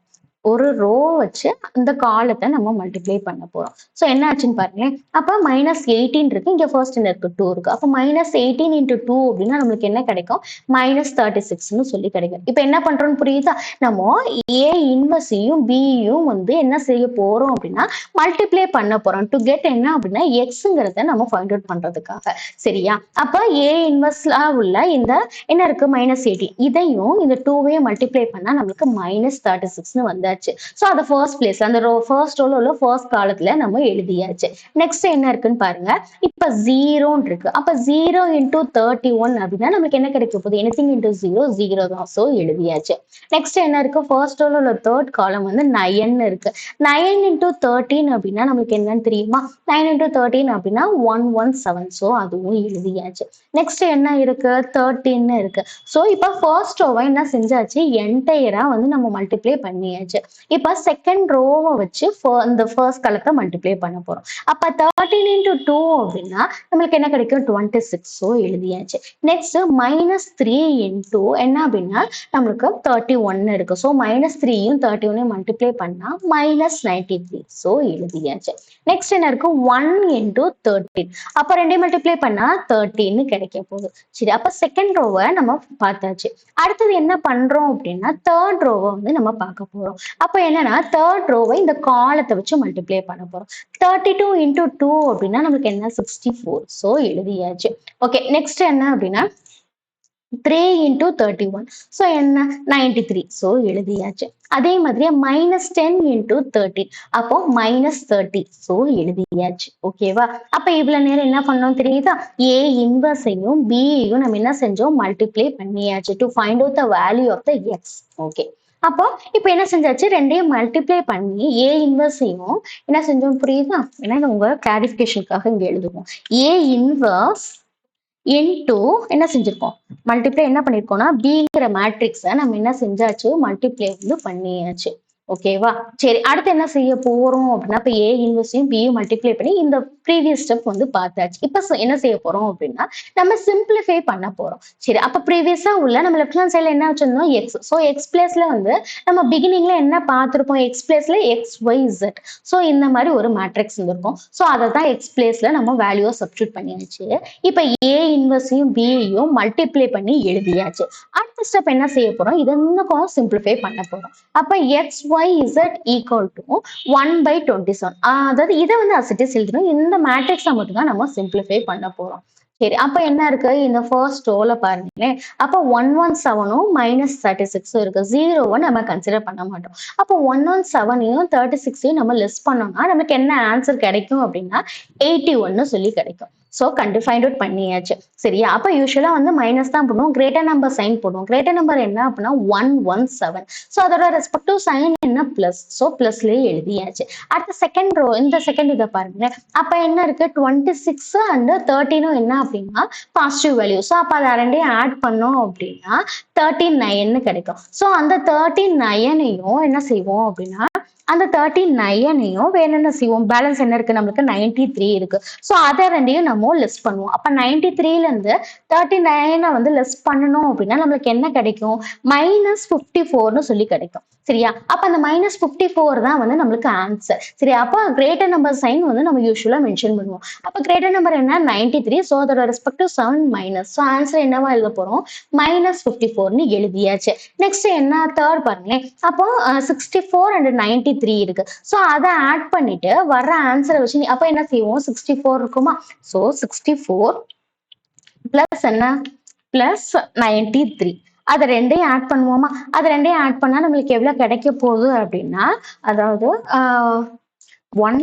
ஒரு ரோ வச்சு அந்த காலத்தை நம்ம மல்டிப்ளை பண்ண போறோம். ஸோ என்ன ஆச்சுன்னு பாருங்களேன். அப்ப -18 இருக்கு, இங்க ஃபர்ஸ்ட் என்ன இருக்கு 2 இருக்கு. அப்ப -18 இன்டூ 2 அப்படின்னா நம்மளுக்கு என்ன கிடைக்கும்? -36ன்னு சொல்லி கிடைக்கும். இப்ப என்ன பண்றோம்னு புரியுதா? நம்ம ஏ இன்வர்ஸையும் பியும் வந்து என்ன செய்ய போறோம் அப்படின்னா மல்டிப்ளை பண்ண போறோம். டு கெட் என்ன அப்படின்னா எக்ஸ்ங்கிறத நம்ம ஃபைண்ட் அவுட் பண்றதுக்காக. சரியா? அப்ப ஏ இன்வர்ஸ்ல உள்ள இந்த என்ன இருக்கு -18 இதையும் இந்த 2வையும் மல்டிப்ளை பண்ணா நம்மளுக்கு -36ன்னு வந்தாச்சு. சோ அது ஃபர்ஸ்ட் பிளேஸ் அந்த ரோ ஃபர்ஸ்ட் ரோல உள்ள ஃபர்ஸ்ட் காலத்துல நம்ம எழுதியாச்சு. நெக்ஸ்ட் என்ன இருக்குன்னு பாருங்க. இப்ப 0 இருக்கு. அப்ப 0 இன்டூ 31 அப்படின்னா நமக்கு என்ன கிடைக்க போகுது? எனிதிங் இன்டூ 0 0 தான். சோ எழுதியாச்சு. நெக்ஸ்ட் என்ன இருக்கு? ஃபர்ஸ்ட் ரோல உள்ள தேர்ட் காலம் வந்து 9 இருக்கு. 9 இன்டூ 13 அப்படின்னா நமக்கு என்னன்னு தெரியுமா? 9 இன்டூ 13 அப்படின்னா 117. சோ அதுவும் எழுதியாச்சு. நெக்ஸ்ட் என்ன இருக்கு? 13 இருக்கு. சோ இப்ப ஃபர்ஸ்ட் ரோவை என்ன செஞ்சாச்சு? என்டையரா வந்து நம்ம மல்டிப்ளை பண்ணியாச்சு. இப்ப செகண்ட் ரோவை வச்சு இந்த ஃபர்ஸ்ட் கலத்தை மல்டிப்ளை பண்ண போறோம். அப்ப 13 இன்டூ 2 அப்படின்னா நம்மளுக்கு என்ன கிடைக்கும்? 26. ஸோ எழுதியாச்சு. நெக்ஸ்ட் -3 இன்டூ என்ன அப்படின்னா நம்மளுக்கு 31 இருக்கு. ஸோ -3யும் 31 மல்டிப்ளை பண்ணா -93. ஸோ எழுதியாச்சு. நெக்ஸ்ட் என்ன இருக்கு? 1 இன்டூ 13. அப்ப ரெண்டையும் மல்டிப்ளை பண்ணா 13 கிடைக்க போகுது. சரி அப்ப செகண்ட் ரோவை நம்ம பார்த்தாச்சு. அடுத்தது என்ன பண்றோம் அப்படின்னா தேர்ட் ரோவை வந்து நம்ம பார்க்க போறோம். அப்ப என்னன்னா தேர்ட் ரோவை இந்த காலத்தை வச்சு மல்டிப்ளை பண்ண போறோம். 32 இன்டூ 2 அப்படின்னா நமக்கு என்ன? 64. ஸோ எழுதியாச்சு. ஓகே நெக்ஸ்ட் என்ன அப்படின்னா 3 இன்டூ 31. ஸோ என்ன? 93. ஸோ எழுதியாச்சு. அதே மாதிரி -10 இன்டூ 13. அப்போ -30. ஸோ எழுதியாச்சு. ஓகேவா? அப்ப இவ்வளவு நேரம் என்ன பண்ணோம் தெரியுதா? ஏ இன்வர்ஸையும் பியையும் நம்ம என்ன செஞ்சோம்? மல்டிப்ளை பண்ணியாச்சு to find out the value of the X. Okay அப்போ இப்ப என்ன செஞ்சாச்சு? ரெண்டையும் மல்டிப்ளை பண்ணி ஏ இன்வர்ஸையும் என்ன செஞ்சோம் புரியுதா? ஏன்னா உங்க கிளாரிபிகேஷனுக்காக இங்க எழுதுவோம். ஏ இன்வர்ஸ் இன்டூ என்ன செஞ்சிருக்கோம்? மல்டிப்ளை என்ன பண்ணிருக்கோம்னா பிங்கிற மேட்ரிக்ஸை நம்ம என்ன செஞ்சாச்சு? மல்டிப்ளை வந்து பண்ணியாச்சு. ஓகேவா? சரி அடுத்து என்ன செய்ய போறோம் அப்படின்னா இப்ப ஏ இன்வர்ஸையும் பியும் மல்டிப்ளை பண்ணி இந்த ப்ரீவியஸ் ஸ்டெப் வந்து பார்த்தாச்சு. இப்ப என்ன செய்ய போறோம் அப்படின்னா நம்ம சிம்பிளிஃபை பண்ண போறோம். சரி அப்ப ப்ரீவியஸா உள்ள நம்ம லெஃப்ட் ஹேண்ட் சைட்ல என்ன வச்சிருந்தோம்? எக்ஸ். ஸோ எக்ஸ் பிளேஸ்ல வந்து நம்ம பிகினிங்ல என்ன பார்த்திருப்போம்? எக்ஸ் பிளேஸ்ல எக்ஸ் ஒய் இசட். ஸோ இந்த மாதிரி ஒரு மேட்ரிக்ஸ் இருந்திருக்கும். ஸோ அதை தான் எக்ஸ் பிளேஸ்ல நம்ம வேல்யூவை சப்ஸ்டியூட் பண்ணியாச்சு. இப்ப ஏ இன்வர்ஸையும் பியையும் மல்டிப்ளை பண்ணி எழுதியாச்சு. அடுத்த ஸ்டெப் என்ன செய்ய போறோம்? இதை இன்னும் சிம்பிளிஃபை பண்ண போறோம். அப்ப X Y Z equal to 1/27. அதாவது இதை வந்து அசிட்டிஸ் எழுதணும். இந்த மேட்ரிக்ஸை மட்டும் தான் நம்ம சிம்பிளிஃபை பண்ண போறோம். சரி அப்ப என்ன இருக்கு? இந்த ஃபர்ஸ்ட் ரோல பாருங்களேன். அப்ப 117ம் -36 இருக்கு. 0வை நம்ம கன்சிடர் பண்ண மாட்டோம். அப்போ 117யும் 36யும் நம்ம லெஸ் பண்ணோம்னா நமக்கு என்ன ஆன்சர் கிடைக்கும் அப்படின்னா 81 சொல்லி கிடைக்கும். ஸோ ஃபைண்ட் அவுட் பண்ணியாச்சு. சரியா? அப்ப யூஸ்வலா வந்து மைனஸ் தான் பண்ணுவோம். கிரேட்டர் நம்பர் சைன் போடுவோம். கிரேட்டர் நம்பர் என்ன அப்படின்னா 117. ஸோ அதோட ரெஸ்பெக்டிவ் சைன் என்ன? பிளஸ். ஸோ பிளஸ்லயே எழுதியாச்சு. அடுத்த செகண்ட் ரோ இந்த செகண்ட் இதை பாருங்க. அப்ப என்ன இருக்கு? 26 அண்ட் 13 என்ன அப்படின்னா பாசிட்டிவ் வேல்யூ. ஸோ அப்ப அதை ரெண்டையும் ஆட் பண்ணோம் அப்படின்னா 39 கிடைக்கும். ஸோ அந்த 39யும் என்ன செய்வோம் அப்படின்னா அந்த 39ஐயும் வேற என்ன செய்வோம், பேலன்ஸ் என்ன இருக்கு நம்மளுக்கு 93 இருக்கு. ஸோ அதை ரெண்டையும் நம்ம லெஸ் பண்ணுவோம். அப்ப 93ல இருந்து 39 வந்து லெஸ் பண்ணணும் அப்படின்னா நம்மளுக்கு என்ன கிடைக்கும், -54ன்னு சொல்லி கிடைக்கும். சரியா? அப்ப அந்த -54 தான் வந்து நம்மளுக்கு ஆன்சர். சரியா? அப்ப கிரேட்டர் நம்பர் சைன் வந்து நம்ம யூசுவலா மென்ஷன் பண்ணுவோம். அப்ப கிரேட்டர் நம்பர் என்ன 93. ஸோ அதோட ரெஸ்பெக்டிவ் 7 மைனஸ். ஸோ ஆன்சர் என்னவா எழுத போறோம், -54ன்னு எழுதியாச்சு. நெக்ஸ்ட் என்ன, தேர்ட் பாருங்களேன். அப்போ 64 அண்ட் 93 இருக்கு. ஸோ அதை ஆட் பண்ணிட்டு வர்ற ஆன்சரை வச்சு அப்ப என்ன செய்வோம், 64 இருக்குமா. ஸோ 64 பிளஸ் என்ன, பிளஸ் 93. அதை ரெண்டையும் ஆட் பண்ணுவோமா. அது ரெண்டையும் ஆட் பண்ணா நம்மளுக்கு எவ்வளவு கிடைக்க போகுது அப்படின்னா, அதாவது 1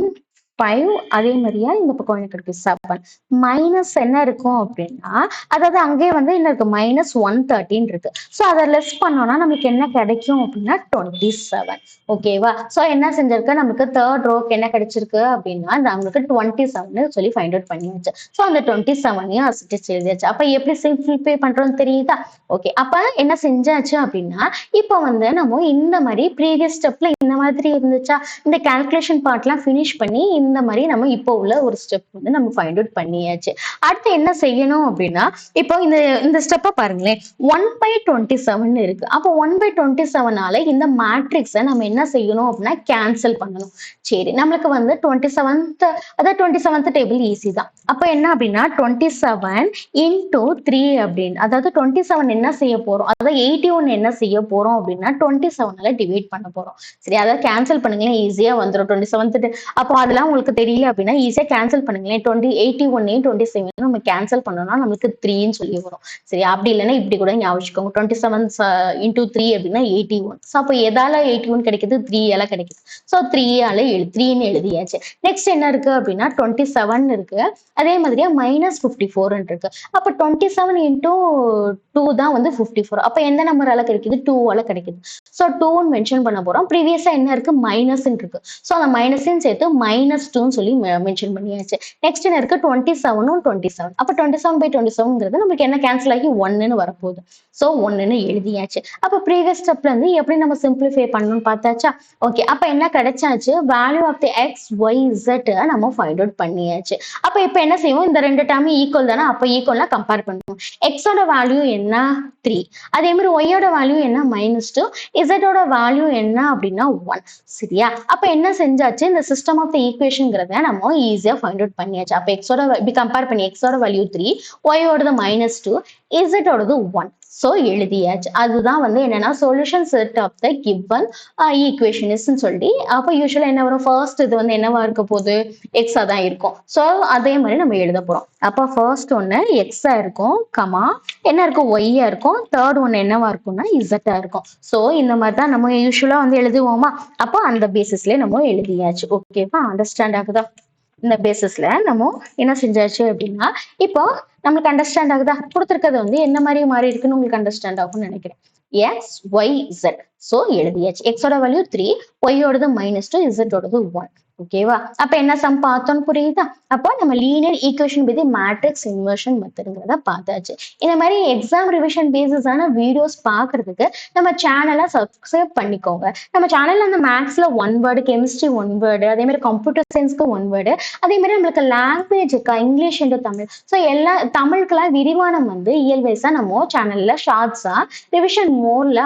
5 அதே மாதிரியா இந்த பக்கம் எனக்கு இருக்கு 7 மைனஸ் என்ன இருக்கும் அப்படின்னா, அதாவது அங்கேயே வந்து என்ன இருக்கு -113 இருக்கு. ஸோ அதை லெஸ் பண்ணோம்னா நமக்கு என்ன கிடைக்கும் அப்படின்னா 27. ஓகேவா. ஸோ என்ன செஞ்சிருக்கு, நமக்கு தேர்ட் ரோக்கு என்ன கிடைச்சிருக்கு அப்படின்னா நம்மளுக்கு 27 சொல்லி ஃபைண்ட் அவுட் பண்ணியாச்சு. ஸோ அந்த 27ஐயும் அசிட்டிஸ் எழுதியாச்சு. அப்ப எப்படி சிம்பிளிஃபை பண்றோம்னு தெரியுதா. ஓகே, அப்ப என்ன செஞ்சாச்சு அப்படின்னா, இப்போ வந்து நம்ம இந்த மாதிரி ப்ரீவியஸ் ஸ்டெப்ல இந்த மாதிரி இருந்துச்சா, இந்த கால்குலேஷன் பார்ட்லாம் ஃபினிஷ் பண்ணி இந்த மாதிரி நம்ம இப்போ உள்ள ஒரு ஸ்டெப் வந்து நம்ம ஃபைண்ட் அவுட் பண்ணியாச்சு. அடுத்து என்ன செய்யணும் அப்படின்னா, இப்போ இந்த ஸ்டெப்பை பாருங்களேன். 1/27 இருக்கு. அப்போ 1/27ஆல இந்த மேட்ரிக்ஸை நம்ம என்ன செய்யணும் அப்படின்னா கேன்சல் பண்ணணும். சரி, நம்மளுக்கு வந்து 27th, அதாவது 27th டேபிள் ஈஸி தான். அப்போ என்ன அப்படின்னா 27 into 3 அப்படின்னு, அதாவது 27 என்ன செய்ய போறோம், அதாவது 81 என்ன செய்ய போறோம் அப்படின்னா 27ஆல டிவைட் பண்ண போறோம். சரி, அதாவது கேன்சல் பண்ணுங்களேன், ஈஸியா வந்துடும் 27th. அப்போ அதெல்லாம் உங்களுக்கு தெரியல அப்படின்னா ஈஸியா கேன்சல் பண்ணுங்களேன். 81ஐயும் 27 நம்ம கேன்சல் பண்ணோம்னா நமக்கு 3ன்னு சொல்லி வரும். சரி, அப்படி இல்லைன்னா இப்படி கூட ஞாபகம் 27 into 3 அப்படின்னா 81. ஸோ அப்போ எதால 81 கிடைக்குது, 3ஆல கிடைக்குது. ஸோ 3ஆல 3ன்னு எழுதியாச்சு. நெக்ஸ்ட் என்ன இருக்கு அப்படின்னா 27 இருக்கு. அதே மாதிரியா -54 இருக்கு. அப்ப 27 into 2 தான் வந்து 54. அப்ப எந்த நம்பரால கிடைக்குது, 2ஆல கிடைக்குது. ஸோ 2ன்னு மென்ஷன் பண்ண போறோம். ப்ரீவியஸா என்ன இருக்கு, மைனஸ் இருக்கு. ஸோ அந்த மைனஸையும் சேர்த்து -2ன்னு சொல்லி மென்ஷன் பண்ணியாச்சு. நெக்ஸ்ட் என்ன இருக்கு, 27ம் 27. அப்ப 27/27ங்கிறது நமக்கு என்ன கேன்சல் ஆகி 1ன்னு வரப்போகுது. ஸோ 1ன்னு எழுதியாச்சு. அப்ப ப்ரீவியஸ் ஸ்டெப்ல இருந்து எப்படி நம்ம சிம்பிளிஃபை பண்ணணும்னு பார்த்தாச்சா. ஓகே, அப்ப என்ன கிடைச்சாச்சு, value of the x Y z நம்ம ஃபைண்ட் அவுட் பண்ணியாச்சு. அப்ப இப்ப என்ன செய்வோம், இந்த ரெண்டு டேர்ம் ஈக்குவல் தானே, அப்ப ஈக்குவல்னா கம்பேர் பண்ணுவோம். எக்ஸோட வேல்யூ என்ன 3, அதே மாதிரி ஒய்யோட வேல்யூ என்ன -2, இசட்டோட வேல்யூ என்ன அப்படின்னா 1. சரியா, அப்ப என்ன செஞ்சாச்சு, இந்த சிஸ்டம் ஆஃப் தி ஈக்குவேஷன்ங்கிறத நம்ம ஈஸியா ஃபைண்ட் அவுட் பண்ணியாச்சு. அப்ப எக்ஸோட இப்படி கம்பேர் பண்ணி எக்ஸோட வேல்யூ 3, ஒய்யோடது -2, இசட்டோடது 1. ஸோ எழுதியாச்சு. அதுதான் வந்து என்னன்னா solution set of the given equation சொல்லி. அப்போ யூஸ்வலா என்ன வரும், ஃபர்ஸ்ட் இது வந்து என்னவா இருக்க போகுது, எக்ஸா தான் இருக்கும். ஸோ அதே மாதிரி நம்ம எழுத போறோம். அப்போ ஃபர்ஸ்ட் ஒன்னு எக்ஸா இருக்கும், கமா என்ன இருக்கும், ஒய்யா இருக்கும். தேர்ட் ஒன்னு என்னவா இருக்கும்னா இசட்டா இருக்கும். ஸோ இந்த மாதிரி தான் நம்ம யூஸ்வலா வந்து எழுதுவோமா. அப்போ அந்த பேசிஸ்ல நம்ம எழுதியாச்சு. ஓகேவா, அண்டர்ஸ்டாண்ட் ஆகுதா. இந்த பேசிஸ்ல நம்ம என்ன செஞ்சாச்சு அப்படின்னா, இப்போ நம்மளுக்கு அண்டர்ஸ்டாண்ட் ஆகுதா, கொடுத்துருக்கிறது வந்து என்ன மாதிரி மாறி இருக்குன்னு உங்களுக்கு அண்டர்ஸ்டாண்ட் ஆகும்னு நினைக்கிறேன். X Y Z. ஸோ எழுதியாச்சு. எக்ஸோட வேல்யூ 3, ஒய்யோடது -2, இசட்டோடது 1. ஓகேவா, அப்ப என்ன சம் பார்த்தோம்னு புரியுதா. அப்போ நம்ம linear equation with matrix inversion மெத்தட்ங்கிறத பார்த்தாச்சு. இந்த மாதிரி எக்ஸாம் ரிவிஷன் பேசிஸான வீடியோஸ் பார்க்கறதுக்கு நம்ம சேனலை சப்ஸ்கிரைப் பண்ணிக்கோங்க. நம்ம சேனல்ல அந்த மேக்ஸ்ல 1 வேர்டு, கெமிஸ்ட்ரி 1 வேர்டு, அதே மாதிரி கம்ப்யூட்டர் சயின்ஸ்க்கு 1 வேர்டு, அதே மாதிரி நம்மளுக்கு லாங்குவேஜ் இருக்கா, இங்கிலீஷ் அண்ட் தமிழ். ஸோ எல்லா தமிழுக்கெல்லாம் விரிவானம் வந்து இயல்வைஸா நம்ம சேனல்ல ஷார்ட்ஸா ரிவிஷன் மோட்ல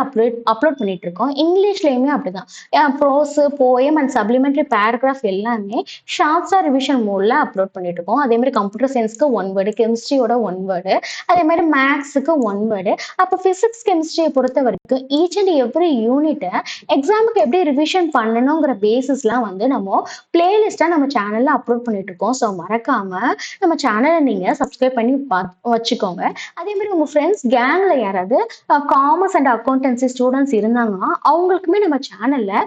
அப்லோட் பண்ணிட்டு இருக்கோம். இங்கிலீஷ்லயுமே அப்படிதான் prose, poem and supplementary paragraph எல்லாமே ஷார்ட்ஸா ரிவிஷன் மோட்ல அப்லோட் பண்ணிட்டு இருக்கோம். அதே மாதிரி கம்ப்யூட்டர் சயின்ஸ்க்கு 1 வேர்டு, கெமிஸ்ட்ரியோட 1 வேர்டு, அதே மாதிரி மேக்ஸுக்கு 1 வேர்டு. அப்போ பிசிக்ஸ் கெமிஸ்ட்ரியை பொறுத்த வரைக்கும் ஈச் அண்ட் எவ்ரி யூனிட்டை எக்ஸாமுக்கு எப்படி ரிவிஷன் பண்ணணுங்கிற பேசிஸ்லாம் வந்து நம்ம பிளேலிஸ்டா நம்ம சேனல்ல அப்லோட் பண்ணிட்டு இருக்கோம். ஸோ மறக்காம நம்ம சேனலை நீங்க சப்ஸ்கிரைப் பண்ணி வச்சுக்கோங்க. அதே மாதிரி உங்க ஃப்ரெண்ட்ஸ் கேங்ல யாராவது காமர்ஸ் அண்ட் அக்கௌண்டன்சி ஸ்டூடெண்ட்ஸ் இருந்தாங்கன்னா அவங்களுக்குமே நம்ம சேனல்ல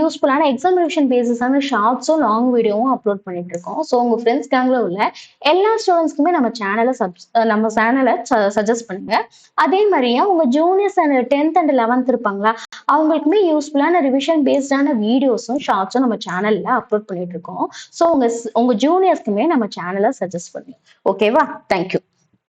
யூஸ்ஃபுல்லான எக்ஸாம் ரிவிஷன் பேசிஸான ஷார்ட்ஸும் லாங் வீடியோவும் அப்லோட் பண்ணிட்டு இருக்கோம். ஸோ உங்க ஃப்ரெண்ட்ஸ் கேங்ல உள்ள எல்லா ஸ்டூடெண்ட்ஸ்க்குமே நம்ம சேனலை சஜஸ்ட் பண்ணுங்க. அதே மாதிரியா உங்க juniors and 10th and 11th இருப்பாங்களா, அவங்களுக்குமே யூஸ்ஃபுல்லான ரிவிஷன் பேஸ்டான வீடியோஸும் ஷார்ட்ஸும் நம்ம சேனல்ல அப்லோட் பண்ணிட்டு இருக்கோம். ஸோ உங்க ஜூனியர்ஸ்க்குமே நம்ம சேனலை சஜஸ்ட் பண்ணுங்க. ஓகேவா, தேங்க்யூ.